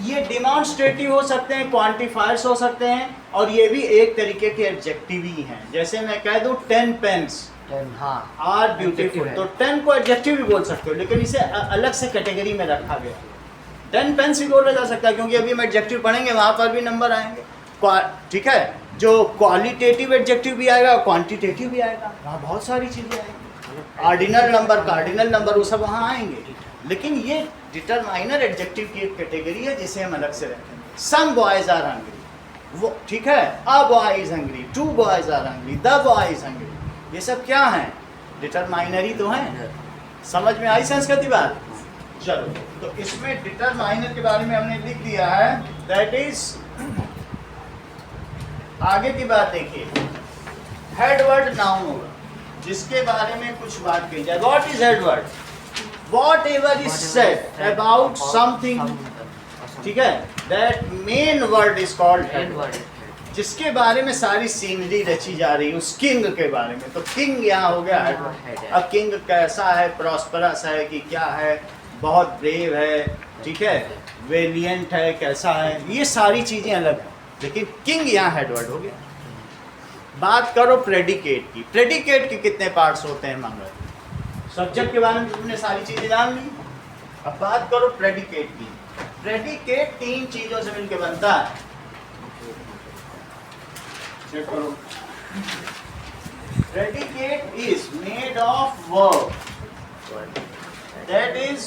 ये डिमॉन्स्ट्रेटिव हो सकते हैं, क्वांटिफायर्स हो सकते हैं, और ये भी एक तरीके के एडजेक्टिव ही हैं। जैसे मैं कह दूं 10 पेन्स हाँ आर ब्यूटीफुल, Adjective है। तो 10 को एडजेक्टिव भी बोल सकते हो, लेकिन इसे अलग से कैटेगरी में रखा गया। 10 पेन्स भी बोला जा सकता है क्योंकि अभी हम एडजेक्टिव पढ़ेंगे, वहाँ पर भी नंबर आएंगे, ठीक है। जो क्वालिटेटिव एडजेक्टिव भी आएगा, क्वांटिटेटिव भी आएगा, वहाँ बहुत सारी चीज़ें आएंगी। ऑर्डिनल नंबर, कार्डिनल नंबर, वो सब वहाँ आएंगे। लेकिन ये डिटरमाइनर एडजेक्टिव की एक कैटेगरी है जिसे हम अलग से रखेंगे। सम बॉयज आर हंग्री, वो ठीक है, a boy is hungry, 2 boys are hungry, the boy is hungry, ये सब क्या है? डिटरमाइनर ही तो है। समझ में आई संस्कृति बात? चलो, तो इसमें डिटरमाइनर के बारे में हमने लिख दिया है, दैट इज। आगे की बात देखिए, हेडवर्ड नाउन होगा जिसके बारे में कुछ बात कही जाए। What is headword? Whatever is said about something, ठीक है, that main word is called head, जिसके बारे में सारी सीनरी रची जा रही है, उस किंग के बारे में। तो किंग यहाँ हो गया हेड। अब किंग कैसा है, प्रॉस्परस है कि क्या है, बहुत ब्रेव है, ठीक है, वेलियंट है, कैसा है, ये सारी चीज़ें अलग हैं, लेकिन किंग यहाँ हेडवर्ड हो गया। बात करो प्रेडिकेट की। प्रेडिकेट के कितने पार्ट्स होते हैं मंगल? सब्जेक्ट के बारे में तुमने सारी चीज़ें जान ली। अब बात करो प्रेडिकेट की। प्रेडिकेट 3 चीजों से मिलकर बनता है। चेक करो। Predicate is made of verb that is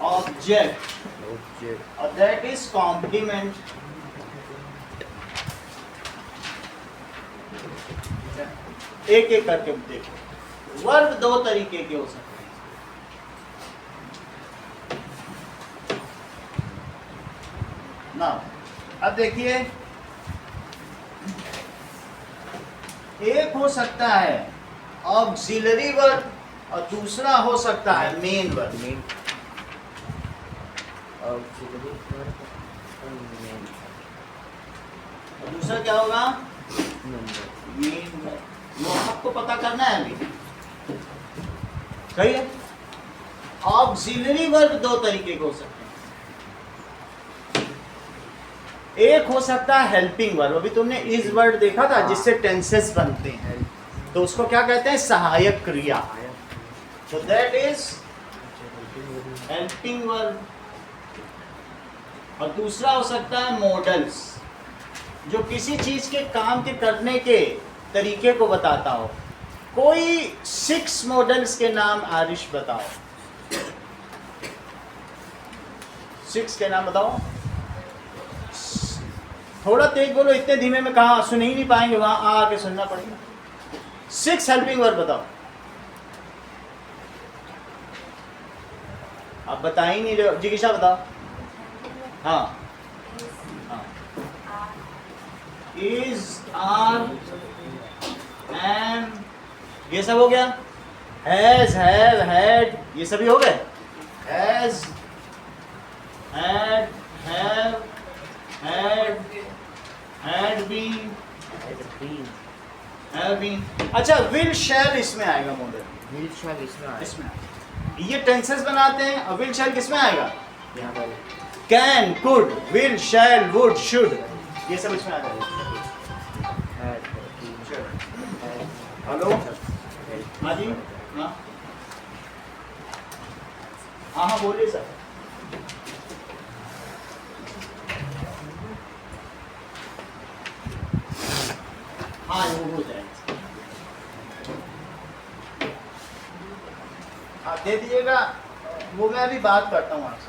object और दैट इज कॉम्प्लीमेंट। एक एक करके देखो। वर्ब 2 तरीके के हो सकते हैं। ना अब देखिए, एक हो सकता है ऑक्सिलरी वर्ब और दूसरा हो सकता है मेन वर्ब। और दूसरा क्या होगा? Main verb. वो आपको पता करना है अभी। सही है। ऑक्सिलरी वर्ब 2 तरीके के हो सकते हैं। एक हो सकता है हेल्पिंग वर्ब। अभी तुमने इस वर्ड देखा था जिससे टेंसेस बनते हैं, तो उसको क्या कहते हैं? सहायक क्रिया। तो दैट इज हेल्पिंग वर्ब। और दूसरा हो सकता है मॉडल्स, जो किसी चीज के काम के करने के तरीके को बताता हो। कोई 6 मॉडल्स के नाम आरिश बताओ। 6 के नाम बताओ। थोड़ा तेज बोलो, इतने धीमे में कहा सुन ही नहीं पाएंगे, वहां आके सुनना पड़ेगा। 6 हेल्पिंग वर्ब बताओ। आप बता ही नहीं रहे हो। जिगिशा बताओ। हाँ, इज, आर, एम, ये सब हो गया। हैज, हैव, हैड, ये सभी हो गए। Has, had, have, had been, have been. अच्छा, विल शैल इसमें आएगा मॉडल। इसमें ये टेंसेस बनाते हैं। और विल शैल किसमें आएगा? यहाँ पर can, could, will, shall, would, should, ये सब इसमें आ जाएगा। हेलो, हाँ जी, हाँ हाँ बोलिए सर। हाँ वो हो जाएगा। आप दे दीजिएगा, वो मैं अभी बात करता हूँ आपसे।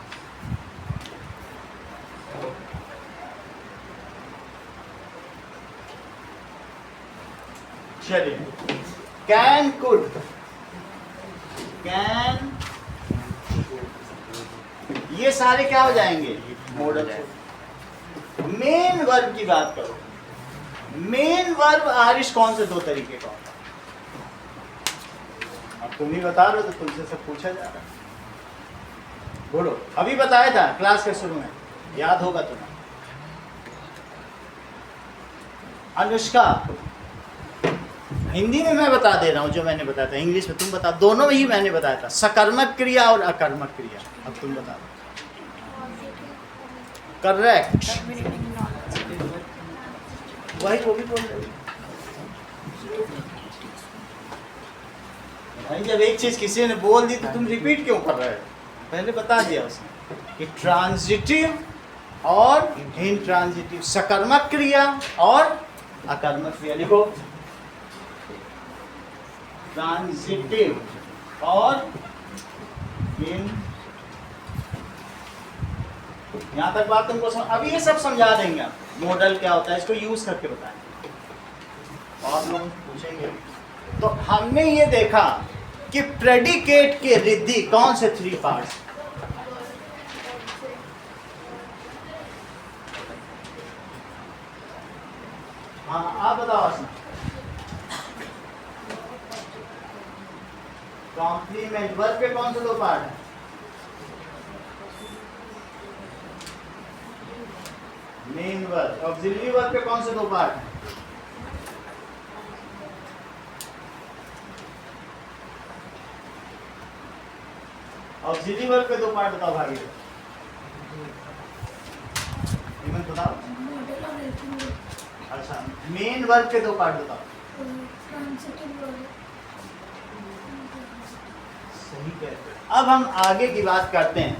चलिए, कैन, कुड, कैन, ये सारे क्या हो जाएंगे? मॉडल। मेन वर्ब की बात करो। मेन वर्ब आरिश कौन से 2 तरीके का होता है? अब तुम ही बता रहे हो तो तुमसे सब पूछा जा रहा है। बोलो। अभी बताया था क्लास के शुरू में, याद होगा तुम्हें। अनुष्का, हिंदी में मैं बता दे रहा हूँ जो मैंने बताया था, इंग्लिश में तुम बता। दोनों ही मैंने बताया था, सकर्मक क्रिया और अकर्मक क्रिया। अब तुम बता दो। करेक्ट, वही वो भी बोल रहे। भाई जब एक चीज किसी ने बोल दी तो तुम रिपीट क्यों कर रहे हो? पहले बता दिया उसने कि ट्रांजिटिव और इंट्रांजिटिव, सकर्मक क्रिया और अकर्मक क्रिया। लिखो, ट्रांजिटिव और इन। यहाँ तक बात तुमको समझ। अभी ये सब समझा देंगे। मॉडल क्या होता है इसको यूज करके बताएंगे और लोग पूछेंगे। तो हमने ये देखा कि प्रेडिकेट के रिद्धि कौन से 3 पार्ट्स? हाँ आप बताओ। आसना, कॉम्प्लीमेंट वर्ब के कौन से 2 पार्ट हैं? Main verb. ऑक्सिलरी वर्ब के कौन से 2 पार्ट हैं? ऑक्सिलरी वर्ब के 2 पार्ट बताओ भाई। बताओ। अच्छा, मेन वर्ब के 2 पार्ट बताओ। सही कहते हैं। अब हम आगे की बात करते हैं।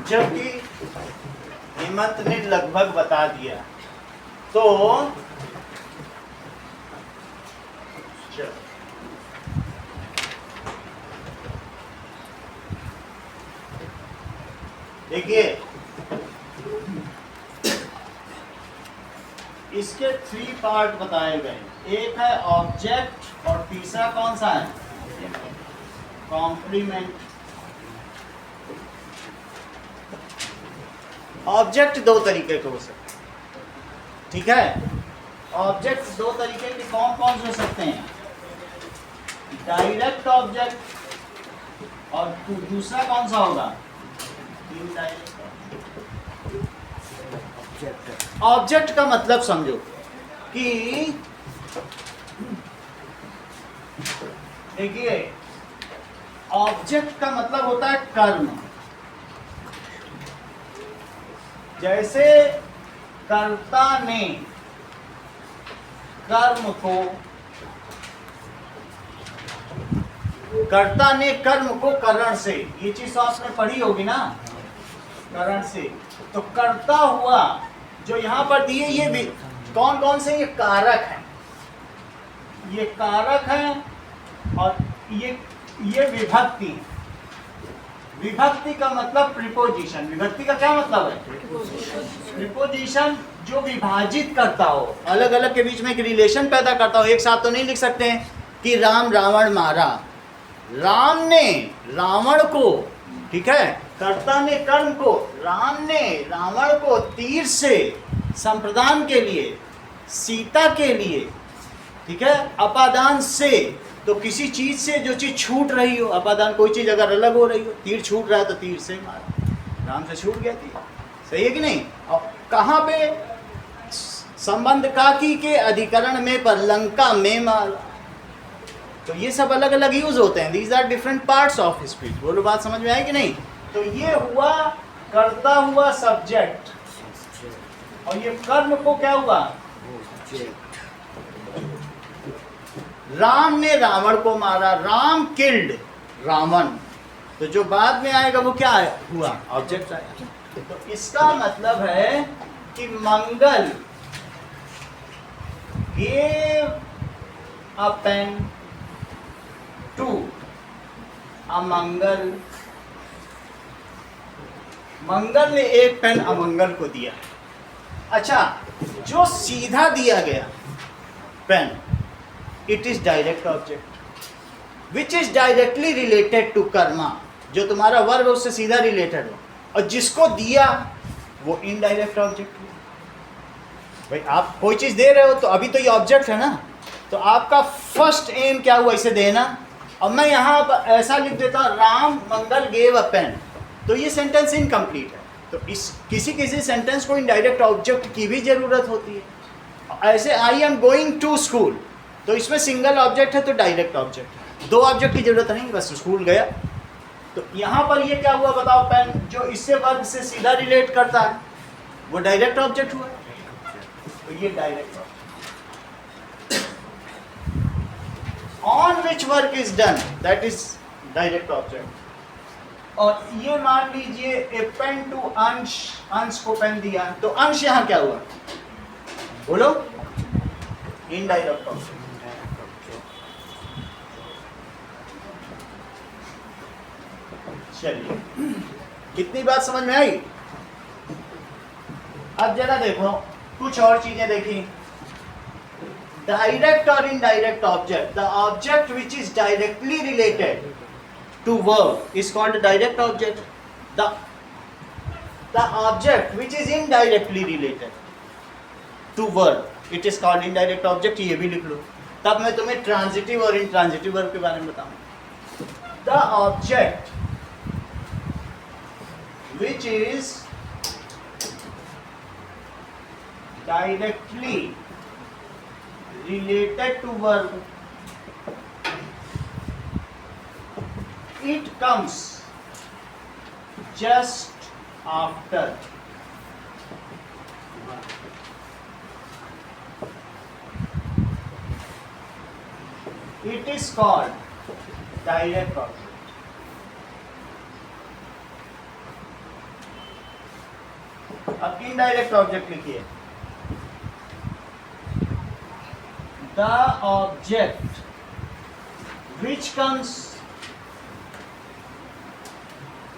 जबकि हेमंत ने लगभग बता दिया। तो चलो देखिए, इसके 3 पार्ट बताए गए। एक है ऑब्जेक्ट और तीसरा कौन सा है? कॉम्प्लीमेंट। ऑब्जेक्ट 2 तरीके के हो सकते हैं, ठीक है। ऑब्जेक्ट 2 तरीके के कौन कौन से हो सकते हैं? डायरेक्ट ऑब्जेक्ट और दूसरा कौन सा होगा? इनडायरेक्ट। ऑब्जेक्ट का मतलब समझो कि देखिए, ऑब्जेक्ट का मतलब होता है कर्म। जैसे कर्ता ने कर्म को करण से, ये चीज तो आपने पढ़ी होगी ना, करण से। तो कर्ता हुआ जो यहां पर दिए, ये भी कौन कौन से? ये कारक हैं, ये कारक हैं और ये विभक्ति है। विभक्ति का मतलब प्रीपोजिशन। विभक्ति का क्या मतलब है? प्रीपोजिशन जो विभाजित करता हो, अलग अलग के बीच में एक रिलेशन पैदा करता हो। एक साथ तो नहीं लिख सकते हैं कि राम रावण मारा। राम ने रावण को, ठीक है, कर्ता ने कर्म को, राम ने रावण को तीर से संप्रदान के लिए, सीता के लिए, ठीक है, अपादान से। तो किसी चीज से जो चीज छूट रही हो, अपादान कोई चीज अगर अलग हो रही हो, तीर छूट रहा है तो तीर से मारा, राम से छूट गया तीर। सही है कि नहीं? और कहाँ पे? संबंध काकी के अधिकरण में पर लंका में मारा। तो ये सब अलग अलग यूज होते हैं। These are different parts of speech. बोलो, बात समझ में आई कि नहीं? तो ये हुआ कर्ता, हुआ सब्जेक्ट, और ये कर्म को क्या हुआ? राम ने रावण को मारा, राम किल्ड रावण। तो जो बाद में आएगा वो क्या हुआ? ऑब्जेक्ट आएगा। तो इसका मतलब है कि मंगल gave a pen to अमंगल। मंगल ने एक पेन अमंगल को दिया। अच्छा, जो सीधा दिया गया pen, it is direct object which is directly related to कर्मा। जो तुम्हारा वर्ब उससे सीधा रिलेटेड हो, और जिसको दिया वो इनडायरेक्ट ऑब्जेक्ट हुआ। भाई आप कोई चीज दे रहे हो तो अभी तो ये ऑब्जेक्ट है ना, तो आपका फर्स्ट एम क्या हुआ? इसे देना। अब मैं यहाँ ऐसा लिख देता हूँ, राम मंगल गेव अ पेन, तो ये सेंटेंस इनकम्प्लीट है। तो इस किसी किसी सेंटेंस को इनडायरेक्ट ऑब्जेक्ट की भी जरूरत होती है। ऐसे I am going to school, तो इसमें सिंगल ऑब्जेक्ट है तो डायरेक्ट ऑब्जेक्ट। 2 ऑब्जेक्ट की जरूरत नहीं, बस स्कूल गया। तो यहाँ पर ये क्या हुआ बताओ? पेन, जो इससे वर्ब से सीधा रिलेट करता है वो डायरेक्ट ऑब्जेक्ट हुआ। तो ये direct object. On which work is done, that is direct object. और ये मान लीजिए ए पेन टू अंश, अंश को पेन दिया, तो अंश यहाँ क्या हुआ? बोलो, इनडायरेक्ट ऑब्जेक्ट। चलिए, कितनी बात समझ में आई? अब जरा देखो कुछ और चीजें देखी। डायरेक्ट और indirect object. The object which is directly related to verb is called direct object. The object which is indirectly related to verb, it is called indirect object. ये भी लिख लो, तब मैं तुम्हें ट्रांजिटिव और इंट्रांजिटिव वर्ब के बारे में बताऊंगा। The object which is directly related to verb, it comes just after it is called direct object. अब इनडायरेक्ट ऑब्जेक्ट लिखिए, the object which comes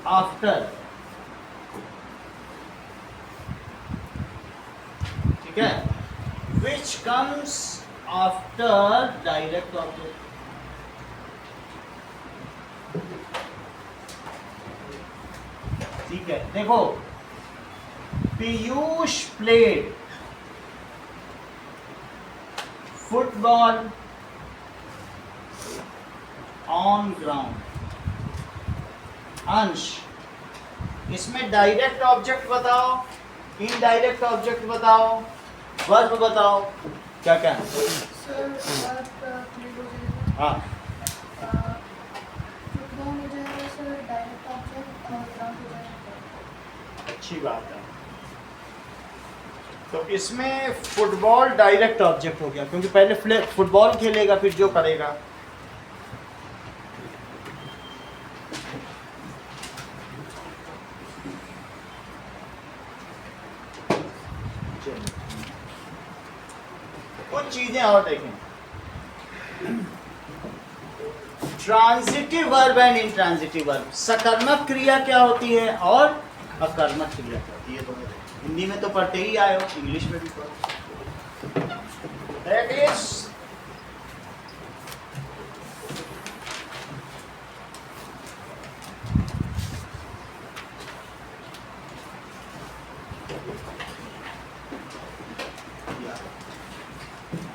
after, ठीक है, which comes after direct object. ठीक है, देखो, Piyush played football on ground. अंश, इसमें डायरेक्ट ऑब्जेक्ट बताओ, इनडायरेक्ट ऑब्जेक्ट बताओ, वर्ब बताओ, क्या क्या है? सर वर्ब प्लेड हो जाएगा, हाँ, फुटबॉल हो जाएगा सर, डायरेक्ट ऑब्जेक्ट, और ग्राउंड हो जाएगा। अच्छी बात है। तो इसमें फुटबॉल डायरेक्ट ऑब्जेक्ट हो गया, क्योंकि पहले फुटबॉल खेलेगा फिर जो करेगा। कुछ चीजें और देखें, transitive verb and intransitive verb. सकर्मक क्रिया क्या होती है और अकर्मक क्रिया क्या होती है, दोनों। हिंदी में तो पढ़ते ही आए हो, इंग्लिश में भी पढ़ो। That is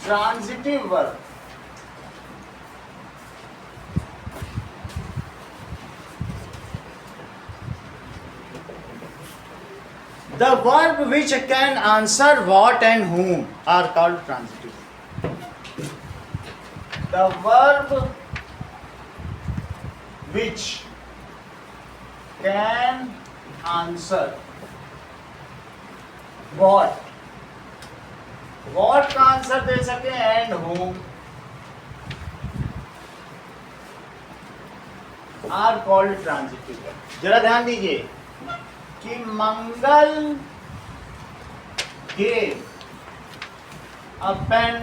transitive verb. The verb which can answer what and whom are called transitive. The verb which can answer what का आंसर दे सके and whom are called transitive. जरा ध्यान दीजिए कि मंगल gave a pen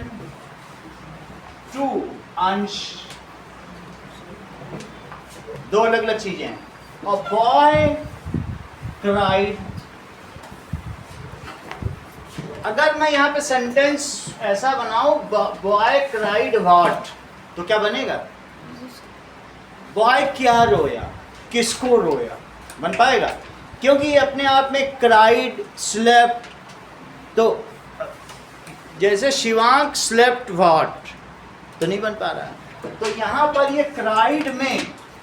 to अंश, दो अलग अलग चीजें हैं। A boy cried, अगर मैं यहाँ पे सेंटेंस ऐसा बनाऊं, बॉय क्राइड व्हाट, तो क्या बनेगा? बॉय क्या रोया, किसको रोया, बन पाएगा? क्योंकि ये अपने आप में क्राइड, स्लेप्ट, तो जैसे शिवांक स्लेप्ट व्हाट तो नहीं बन पा रहा है। तो यहाँ पर ये क्राइड में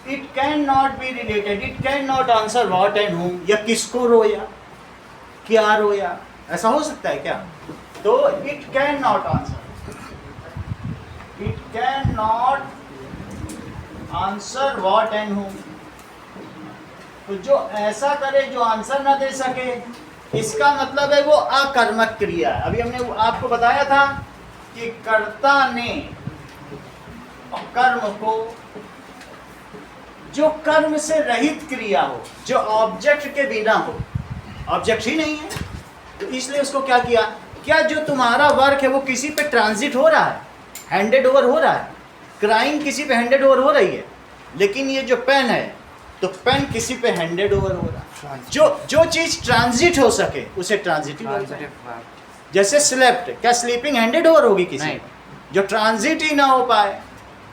it can not be related, it can not answer what and हुम, या किसको रोया, क्या रोया, ऐसा हो सकता है क्या? तो it can not answer, it can not answer what and हुम। तो जो ऐसा करे, जो आंसर ना दे सके, इसका मतलब है वो अकर्मक क्रिया है। अभी हमने आपको बताया था कि कर्ता ने कर्म को, जो कर्म से रहित क्रिया हो, जो ऑब्जेक्ट के बिना हो, ऑब्जेक्ट ही नहीं है, तो इसलिए उसको क्या किया, क्या जो तुम्हारा वर्क है वो किसी पे ट्रांजिट हो रहा है, हैंडेड ओवर हो रहा है, क्राइम किसी पे हैंडेड ओवर हो रही है, लेकिन ये जो पेन है तो पेन किसी पे हैंडेड ओवर हो रहा है। जो चीज ट्रांजिट हो सके उसे ट्रांजिटिव बोलते हैं। जैसे स्लेप्ट, क्या स्लीपिंग हैंडेड ओवर होगी किसी पे? जो ट्रांजिट ही ना हो पाए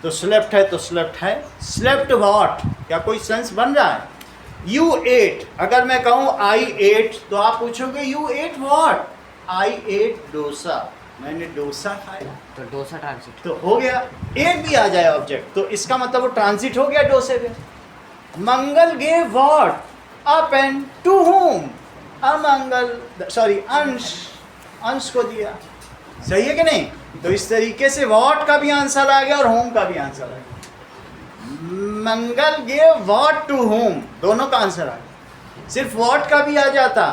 तो स्लेप्ट है, तो स्लेप्ट है। स्लेप्ट व्हाट, क्या कोई सेंस बन रहा है? यू एट, अगर मैं कहूँ आई एट, तो आप पूछोगे you ate what? I ate dosa, मैंने डोसा खाया, तो डोसा ट्रांजिट तो हो गया। एट भी आ जाए ऑब्जेक्ट तो इसका मतलब वो ट्रांजिट हो गया डोसे पे। Mangal gave what? A pen to home? अमंगल, सॉरी अंश को दिया। सही है कि नहीं? तो इस तरीके से व्हाट का भी आंसर आ गया और होम का भी आंसर आ गया। मंगल गेव व्हाट टू होम, दोनों का आंसर आ गया। सिर्फ व्हाट का भी आ जाता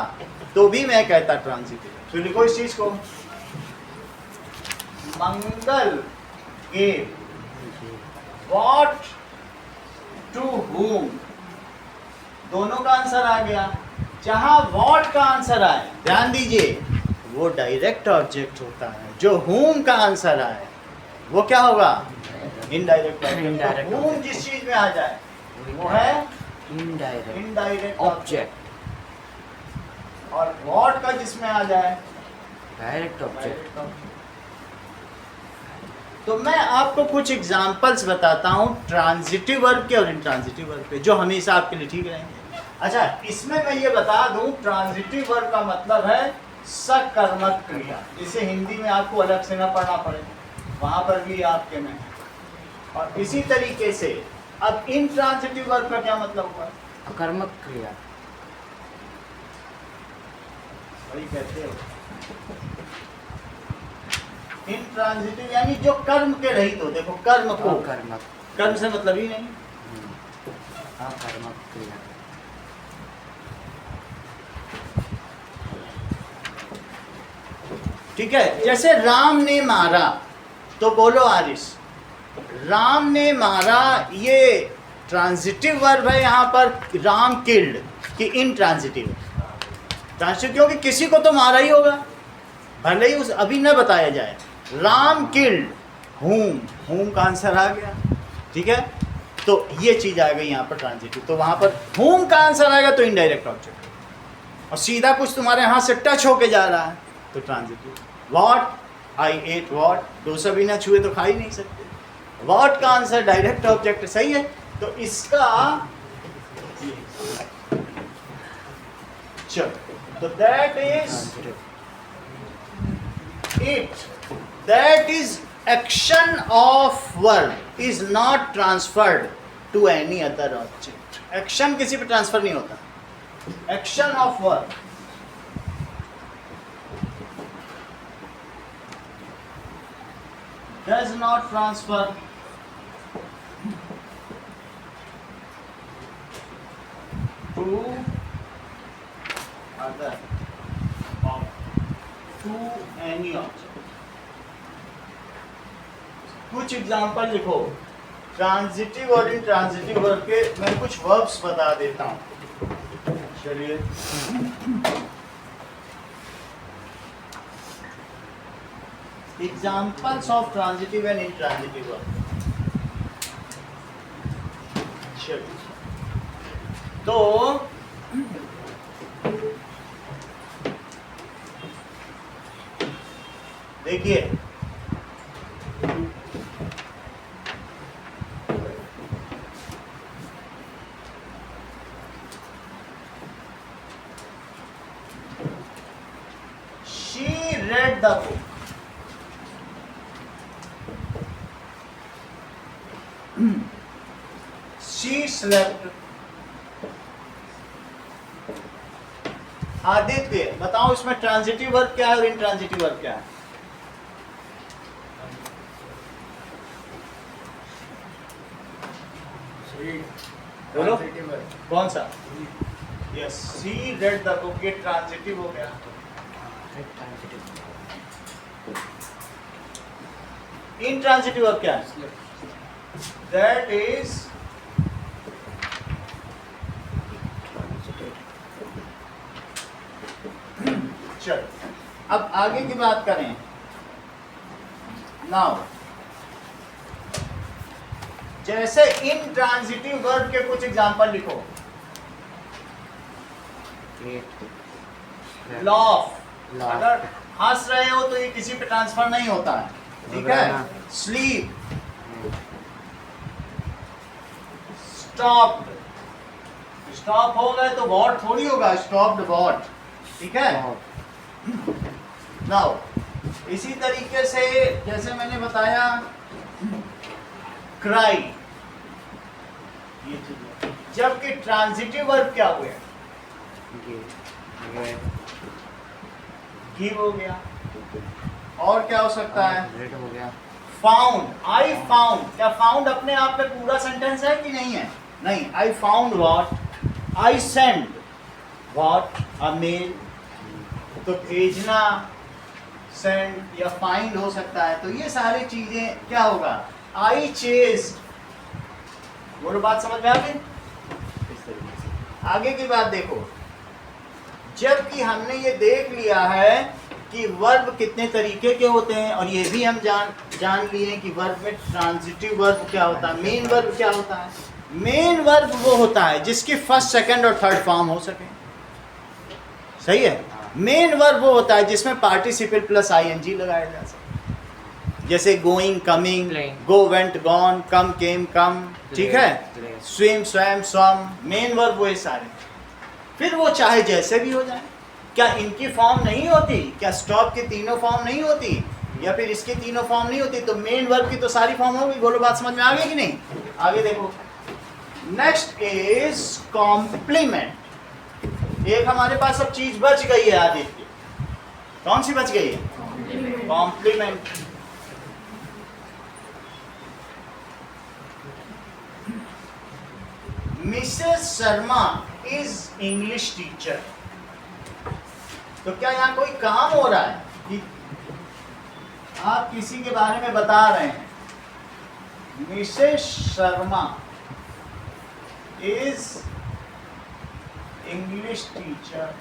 तो भी मैं कहता ट्रांजिटिव। तो लिखो इस चीज को, मंगल गेव व्हाट टू होम, दोनों का आंसर आ गया। जहां व्हाट का आंसर आए, ध्यान दीजिए, वो डायरेक्ट ऑब्जेक्ट होता है। जो whom का आंसर आए वो क्या होगा? Indirect object. Indirect whom object। जिस चीज में आ जाए वो है इनडायरेक्ट इनडायरेक्ट ऑब्जेक्ट, और व्हाट का जिसमें आ जाए डायरेक्ट ऑब्जेक्ट। Direct object. तो मैं आपको कुछ एग्जांपल्स बताता हूँ ट्रांजिटिव वर्ब के और इंट्रांजिटिव वर्ब के, जो हमेशा आपके लिए ठीक रहेंगे। अच्छा, इसमें मैं ये बता दूं, ट्रांजिटिव वर्ब का मतलब है सकर्मक क्रिया। इसे हिंदी में आपको अलग से ना पढ़ना पड़े, वहां पर भी आपके में है। और इसी तरीके से अब इंट्रांजिटिव वर्ब का क्या मतलब हुआ? अकर्मक क्रिया। वही कहते हो इंट्रांजिटिव, यानी जो कर्म के रहित हो। देखो कर्म को, अकर्मक, कर्म से मतलब ही नहीं। अकर्मक क्रिया। ठीक है, जैसे राम ने मारा, तो बोलो आरिस, राम ने मारा, ये ट्रांजिटिव वर्ब है यहाँ पर। राम किल्ड कि इंट्रांजिटिव ट्रांजिटिव, क्योंकि किसी को तो मारा ही होगा, भले ही उस अभी न बताया जाए। राम किल्ड whom का आंसर आ गया। ठीक है, तो ये चीज आ गई यहाँ पर ट्रांजिटिव। तो वहां पर whom का आंसर आएगा तो इनडायरेक्ट ऑब्जेक्ट, और सीधा कुछ तुम्हारे हाथ से टच होके जा रहा है तो transitive. What, I at what, dosa भी ना छुए तो खा ही नहीं सकते। व्हाट का आंसर डायरेक्ट ऑब्जेक्ट, सही है। तो इसका चलो, तो that is it, that is action of verb is not transferred to any other object। action किसी पे ट्रांसफर नहीं होता। action of verb does not transfer to other to any object। कुछ एग्जांपल लिखो ट्रांजिटिव और इंट्रांजिटिव वर्ब के। मैं कुछ वर्ब्स बता देता हूं, चलिए। Examples of transitive and intransitive verb. चलिए, तो देखिए, she read the book। she slept। Aditya, बताओ इसमें ट्रांजिटिव वर्ब क्या है और इंट्रांजिटिव वर्ब क्या है? बोलो, कौन सा? Yes, she read the book, ये ट्रांजिटिव हो गया। इंट्रांजिटिव वर्ब क्या है? दैट इज चल, अब आगे की बात करें। नाउ, जैसे इंट्रांजिटिव वर्ब के कुछ एग्जांपल लिखो। लॉफ, अगर हंस रहे हो तो ये किसी पे ट्रांसफर नहीं होता है। ठीक है। स्लीप, स्टॉप्ड, स्टॉप हो गए तो वॉट थोड़ी होगा, स्टॉप्ड वॉट। ठीक है। नाउ, इसी तरीके से जैसे मैंने बताया क्राई, ये चीज, जबकि ट्रांजिटिव वर्ब क्या हुए? गिव हो गया। और क्या हो सकता है? रेड हो गया। फाउंड, आई फाउंड, क्या फाउंड अपने आप में पूरा सेंटेंस है कि नहीं है? नहीं। I found what, I send what, a mail, तो भेजना सेंड या फाइंड हो सकता है। तो ये सारी चीजें क्या होगा? आई चेज। बोलो, बात समझ में आ गई? इस तरीके से आगे की बात देखो। जबकि हमने ये देख लिया है कि वर्ब कितने तरीके के होते हैं, और ये भी हम जान लिए कि वर्ब में ट्रांजिटिव वर्ब क्या होता है, मेन वर्ब क्या होता है। मेन वर्ब वो होता है जिसकी फर्स्ट, सेकंड और थर्ड फॉर्म हो सके। सही है। मेन वर्ब वो होता है जिसमें पार्टिसिपल प्लस आईएनजी लगाया जा सके, जैसे गोइंग, कमिंग, गो, वेंट, गॉन, कम, केम, कम, ठीक है, स्विम, स्वैम, स्वम, मेन वर्ब वो ये सारे। फिर वो चाहे जैसे भी हो जाए, क्या इनकी फॉर्म नहीं होती, क्या स्टॉप की तीनों फॉर्म नहीं होती, या फिर इसकी तीनों फॉर्म नहीं होती, तो मेन वर्ब की तो सारी फॉर्म होगी। बोलो बात समझ में आ गई कि नहीं? आगे देखो, नेक्स्ट इज कॉम्प्लीमेंट। एक हमारे पास अब चीज बच गई है आदित्य, कौन सी बच गई है? Complement. Mrs Sharma is English teacher. तो क्या यहाँ कोई काम हो रहा है कि आप किसी के बारे में बता रहे हैं, Mrs Sharma is English teacher.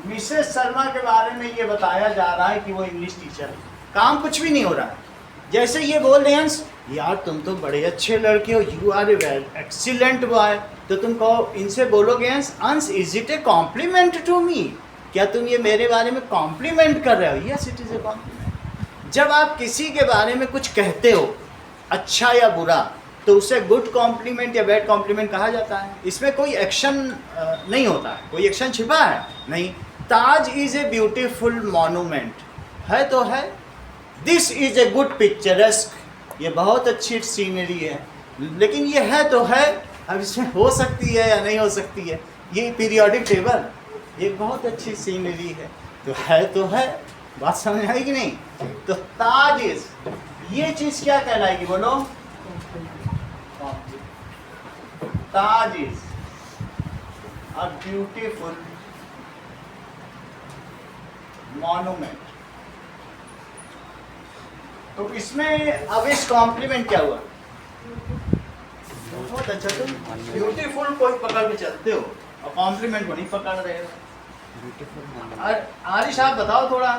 Mrs Sharma के बारे में ये बताया जा रहा है कि वो इंग्लिश टीचर है, काम कुछ भी नहीं हो रहा है। जैसे ये बोल रहे हैं, यार तुम तो बड़े अच्छे लड़के हो, you are a well excellent boy, तो तुम कहो, इनसे बोलोगे Ansh, is it a compliment to me? क्या तुम ये मेरे बारे में कॉम्प्लीमेंट कर रहे हो? Yes, it is a compliment. जब आप किसी के बारे में कुछ कहते हो, अच्छा या बुरा, तो उसे गुड कॉम्प्लीमेंट या बैड कॉम्प्लीमेंट कहा जाता है। इसमें कोई एक्शन नहीं होता है, कोई एक्शन छिपा है नहीं। ताज इज ए ब्यूटीफुल मॉन्यूमेंट, है तो है। This is a good picturesque, ये बहुत अच्छी सीनरी है, लेकिन ये है तो है। अब इसमें हो सकती है या नहीं हो सकती है, ये पीरियोडिक टेबल, ये बहुत अच्छी सीनरी है, तो है। बात समझ आई कि नहीं? तो ताज इज, ये चीज क्या कहलाएगी बोलो? ताज इज अ ब्यूटीफुल मॉन्यूमेंट। तो इसमें अब इस कॉम्प्लीमेंट क्या हुआ? बहुत अच्छा, तुम ब्यूटीफुल को ही पकड़ के चलते हो और कॉम्प्लीमेंट को नहीं पकड़ रहे हो। आरिश आप बताओ, थोड़ा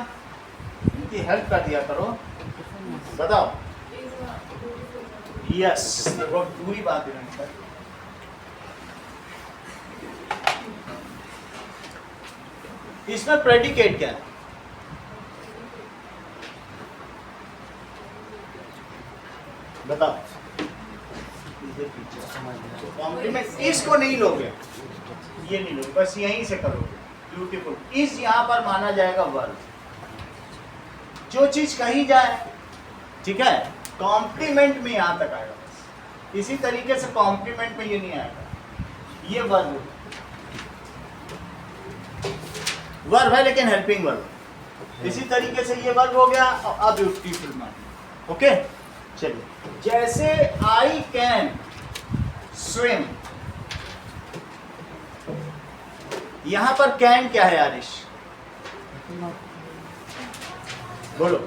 इनकी हेल्प कर दिया करो, बताओ। यस, बहुत पूरी बात है। इसमें प्रेडिकेट क्या है? बताओ। कॉम्प्लीमेंट इसको नहीं लोगे, ये नहीं लोगे, बस यहीं से करोगे। ब्यूटीफुल इस यहाँ पर माना जाएगा वर्ब, जो चीज कही जाए, ठीक है। कॉम्प्लीमेंट में यहाँ तक आएगा बस। इसी तरीके से कॉम्प्लीमेंट में ये नहीं आएगा, ये वर्ब है लेकिन हेल्पिंग वर्ब। इसी तरीके से ये वर्ब हो गया, अब ब्यूटीफुल मान। ओके, चलिए। जैसे आई कैन स्विम, यहां पर कैन क्या है आरिश? बोलो,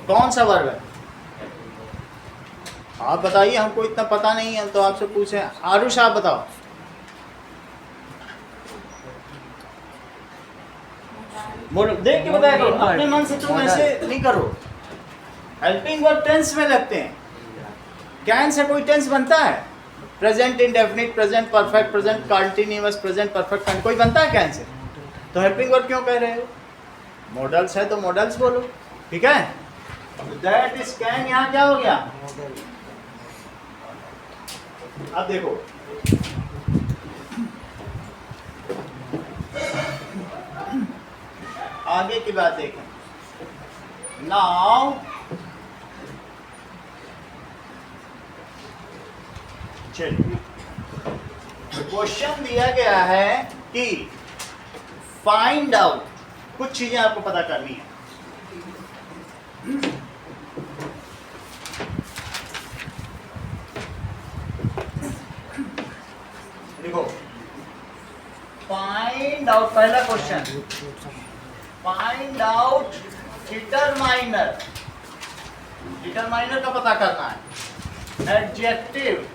कौन सा वर्ब है? आप बताइए, हमको इतना पता नहीं है तो आपसे पूछे। आरुष आप बताओ। बोलो, देख के बताया करो, अपने मन से तुम ऐसे नहीं करो। हेल्पिंग वर्ब टेंस में लगते हैं। कैन से कोई टेंस बनता है? Present indefinite, present perfect, present continuous, present perfect, कोई बनता है कैन से? तो हेल्पिंग वर्ब क्यों कह रहे हो? मॉडल्स है तो मॉडल्स बोलो, ठीक है। दैट इज कैन, यहाँ क्या हो गया? अब देखो, आगे की बात देखें। नाउ चलिए, क्वेश्चन दिया गया है कि फाइंड आउट, कुछ चीजें आपको पता करनी है। देखो, फाइंड आउट, पहला question, find out determiner. Determiner का पता करना है। एडजेक्टिव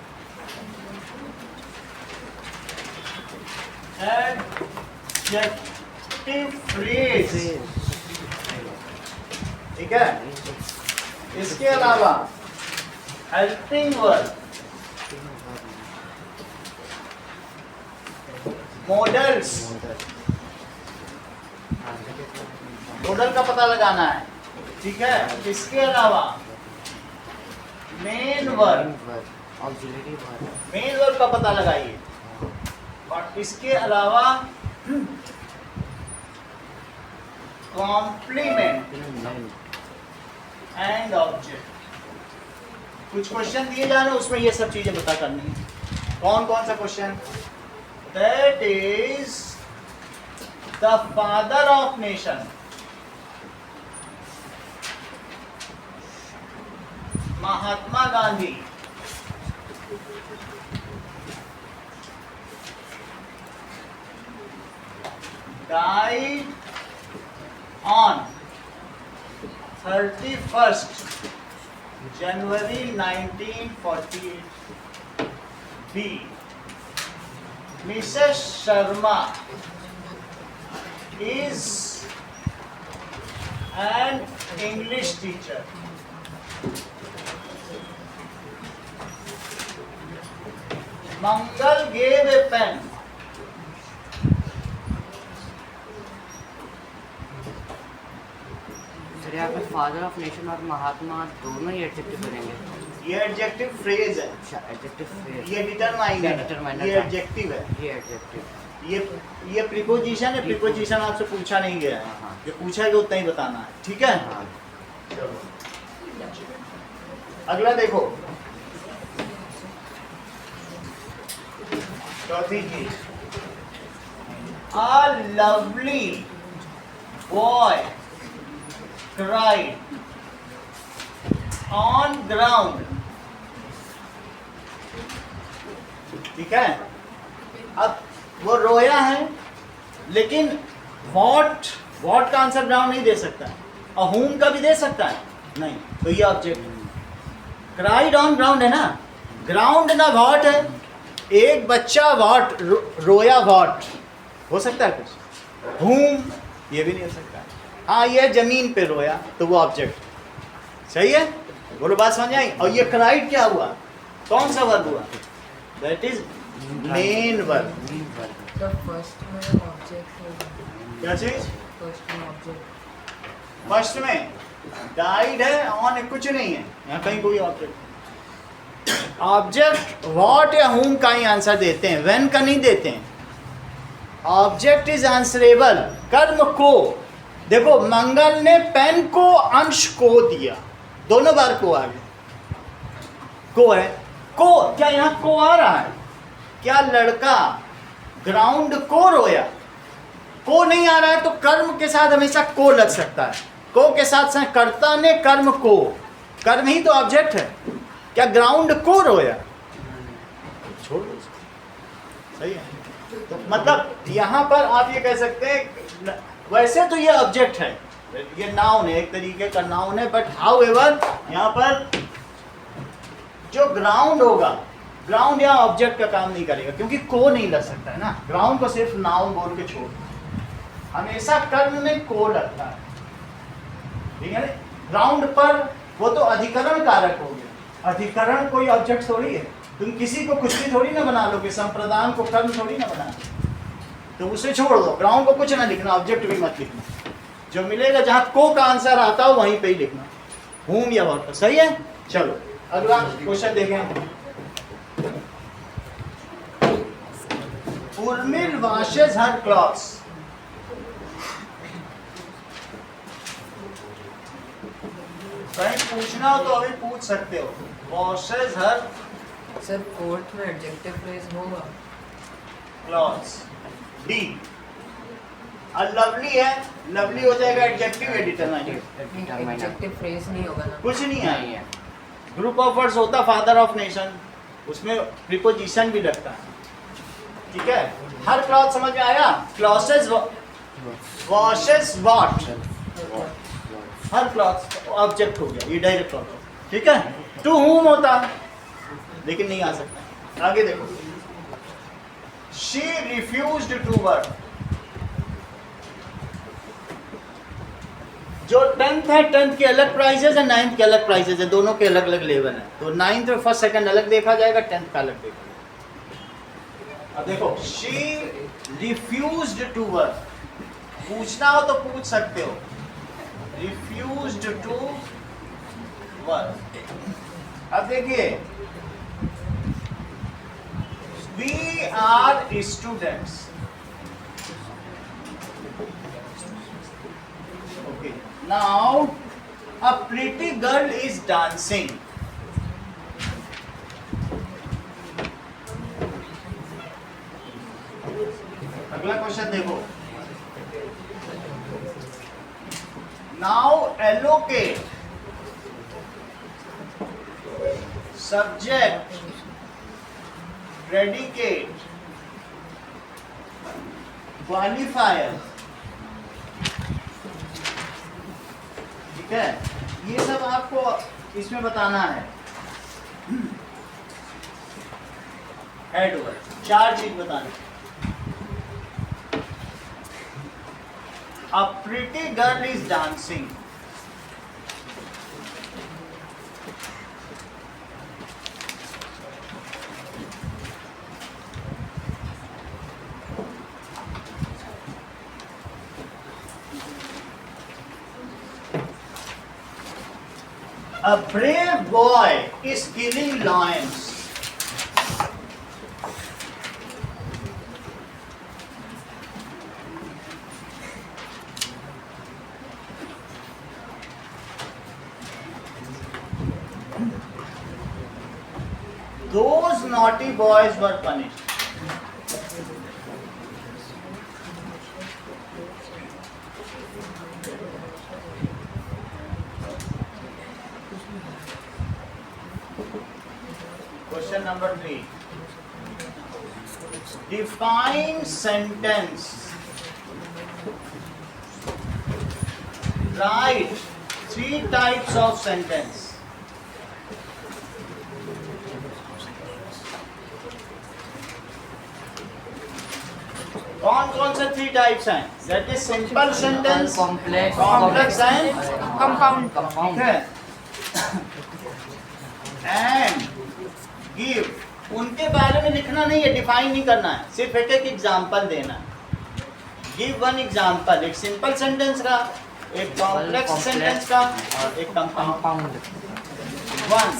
एडजेक्टिव फ्रेज, ठीक है। इसके अलावा हेल्पिंग वर्ब, मॉडल्स, मॉडल का पता लगाना है, ठीक है। इसके अलावा main verb, auxiliary verb, main verb का पता लगाइए। और इसके अलावा कॉम्प्लीमेंट एंड ऑब्जेक्ट। कुछ क्वेश्चन दिए जा रहे हैं, उसमें ये सब चीजें पता करनी है। कौन कौन सा question? That is the father of nation, Mahatma Gandhi died on 31st January 1948. B. Mrs. Sharma is an English teacher. Mangal gave a pen. Sir यहाँ पे फादर ऑफ नेशन और महात्मा दोनों ही एडजेक्टिव बनेंगे। ये एडजेक्टिव फ्रेज है, अच्छा एडजेक्टिव फ्रेज, ये डिटरमाइन है, डिटरमाइनर ये है। एडजेक्टिव है, ये एडजेक्टिव, ये प्रीपोजिशन है। प्रीपोजिशन आपसे पूछा नहीं गया है, हाँ। जो पूछा है उतना ही बताना है, ठीक है। हाँ। चलो अगला देखो, चौथी चीज, a lovely boy cried on ground, ठीक है। अब वो रोया है, लेकिन वॉट का आंसर ग्राउंड नहीं दे सकता है, और whom का भी दे सकता है नहीं, तो ये ऑब्जेक्ट क्राइड ऑन ग्राउंड है ना, ग्राउंड ना वॉट है। एक बच्चा वॉट रोया, वॉट हो सकता है कुछ, whom ये भी नहीं हो सकता। हाँ ये जमीन पे रोया, तो वो ऑब्जेक्ट, सही है। बोलो बात समझ आई। और ये क्राइड क्या हुआ, कौन सा वर्ब हुआ? That is main verb. The first में object होगा। क्या चीज? First में object। फर्स्ट में डाइड है, ऑन है, कुछ नहीं है यहाँ कहीं कोई ऑब्जेक्ट। ऑब्जेक्ट व्हाट या whom का ही आंसर देते हैं, व्हेन का नहीं देते हैं। ऑब्जेक्ट इज आंसरेबल, कर्म को। देखो मंगल ने पेन को अंश को दिया, दोनों बार को आ गया, को है। को क्या यहाँ को आ रहा है? क्या लड़का ग्राउंड को रोया? को नहीं आ रहा है, तो कर्म के साथ हमेशा को लग सकता है। को के साथ कर्ता ने कर्म को, कर्म ही तो ऑब्जेक्ट है। क्या ग्राउंड को रोया? छोड़ दो, सही है। तो मतलब यहाँ पर आप ये कह सकते हैं, वैसे तो ये ऑब्जेक्ट है, ये नाउन है, एक तरीके का नाउन है, बट हाउ एवर यहाँ पर जो ग्राउंड होगा, ग्राउंड यहाँ ऑब्जेक्ट का काम नहीं करेगा, क्योंकि को नहीं लग सकता है ना। ग्राउंड को सिर्फ नाउन बोल के छोड़, हमेशा कर्म में को लगता है, ठीक है। ग्राउंड पर वो तो अधिकरण कारक हो गया, अधिकरण कोई ऑब्जेक्ट थोड़ी है। तुम किसी को कुछ भी थोड़ी ना बना लोगे, संप्रदान को कर्म थोड़ी ना बना, तो उसे छोड़ दो। ग्राउंड को कुछ ना लिखना, ऑब्जेक्ट भी मत लिखना, जो मिलेगा जहाँ को का आंसर आता हो वहीं पे ही लिखना, whom या what, सही है। चलो अगला क्वेश्चन देखें। Urmil washes her clothes। कहीं पूछना हो तो अभी पूछ सकते हो। washes her सर फोर्थ में एडजेक्टिव फ्रेज होगा। clothes। डी लवली है, लवली हो जाएगा एडजेक्टिव है, डिटरमाइनर। एडजेक्टिव फ्रेज नहीं होगा ना। कुछ नहीं है। ग्रुप ऑफ वर्ड्स होता फादर ऑफ नेशन, उसमें प्रीपोजिशन भी लगता है, ठीक है। हर क्लॉथ समझ में आया? Clauses washes what, her cloth object हो गया, ये डायरेक्ट ऑब्जेक्ट, ठीक है। टू whom होता, लेकिन नहीं आ सकता। आगे देखो, शी रिफ्यूज्ड टू वर्क। जो 10th है, 10th के अलग प्राइजेज है, 9th के अलग प्राइजेज है, दोनों के अलग अलग लेवल है। तो 9th और फर्स्ट सेकंड अलग देखा जाएगा, 10th का अलग देखा जाएगा। अब देखो, शी रिफ्यूज्ड टू वर्क, पूछना हो तो पूछ सकते हो, रिफ्यूज्ड टू वर्क। अब देखिए, we are students, okay, now a pretty girl is dancing। अगला क्वेश्चन देखो, now allocate subject, predicate, qualifier। ठीक है, ये सब आपको इसमें बताना है। हेड वर्ड, 4 चीज बतानी। A pretty girl is dancing। A brave boy is killing lions। Those naughty boys were punished। Question number 3, define sentence। Write 3 types of sentence। कौन कौन से 3 टाइप्स हैं? That is simple sentence, complex and compound. है एंड गिव। उनके बारे में लिखना नहीं है, डिफाइन नहीं करना है, सिर्फ एक एक एग्जांपल देना है। गिव 1 एग्जांपल, एक सिंपल सेंटेंस का, एक कॉम्प्लेक्स सेंटेंस का और एक compound. 1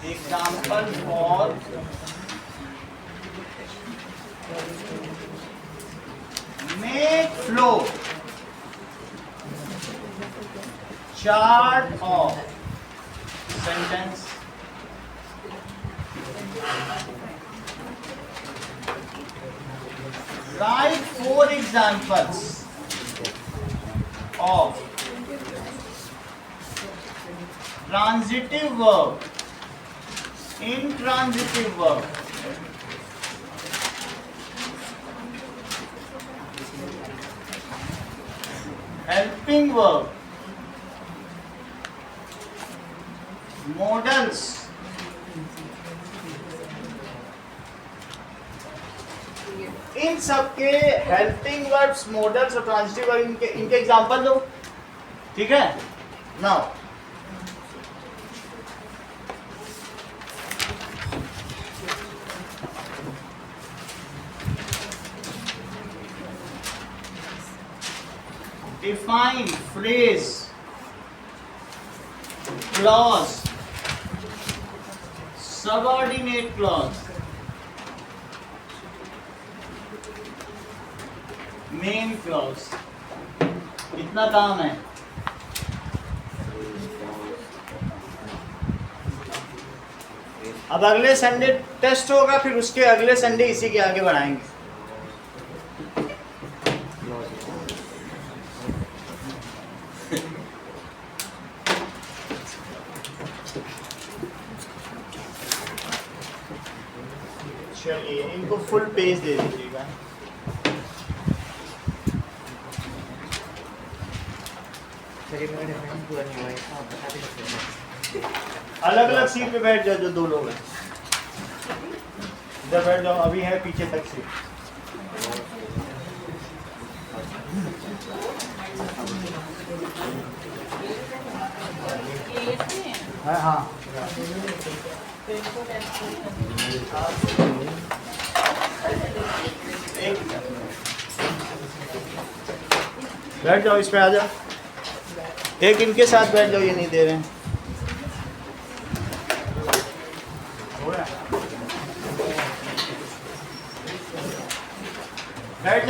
example for make flow chart of sentence। write 4 examples of transitive verb, intransitive verb, helping verb, modals, इन सबके हेल्पिंग वर्ब्स, मॉडल्स और ट्रांजिटिव वर्ब, इनके एग्जांपल दो। ठीक है, now define phrase, clause, subordinate clause, main clause। इतना काम है। अब अगले संडे टेस्ट होगा, फिर उसके अगले संडे इसी के आगे बढ़ाएंगे। चलिए, इनको फुल पेज दे दीजिएगा। अलग अलग सीट पे बैठ जाओ जो 2 लोग हैं। इधर बैठ जाओ, अभी है पीछे तक से। हाँ हाँ बैठ जाओ, इस पे आ जाओ, एक इनके साथ बैठ जाओ, ये नहीं दे रहे हैं। बैठ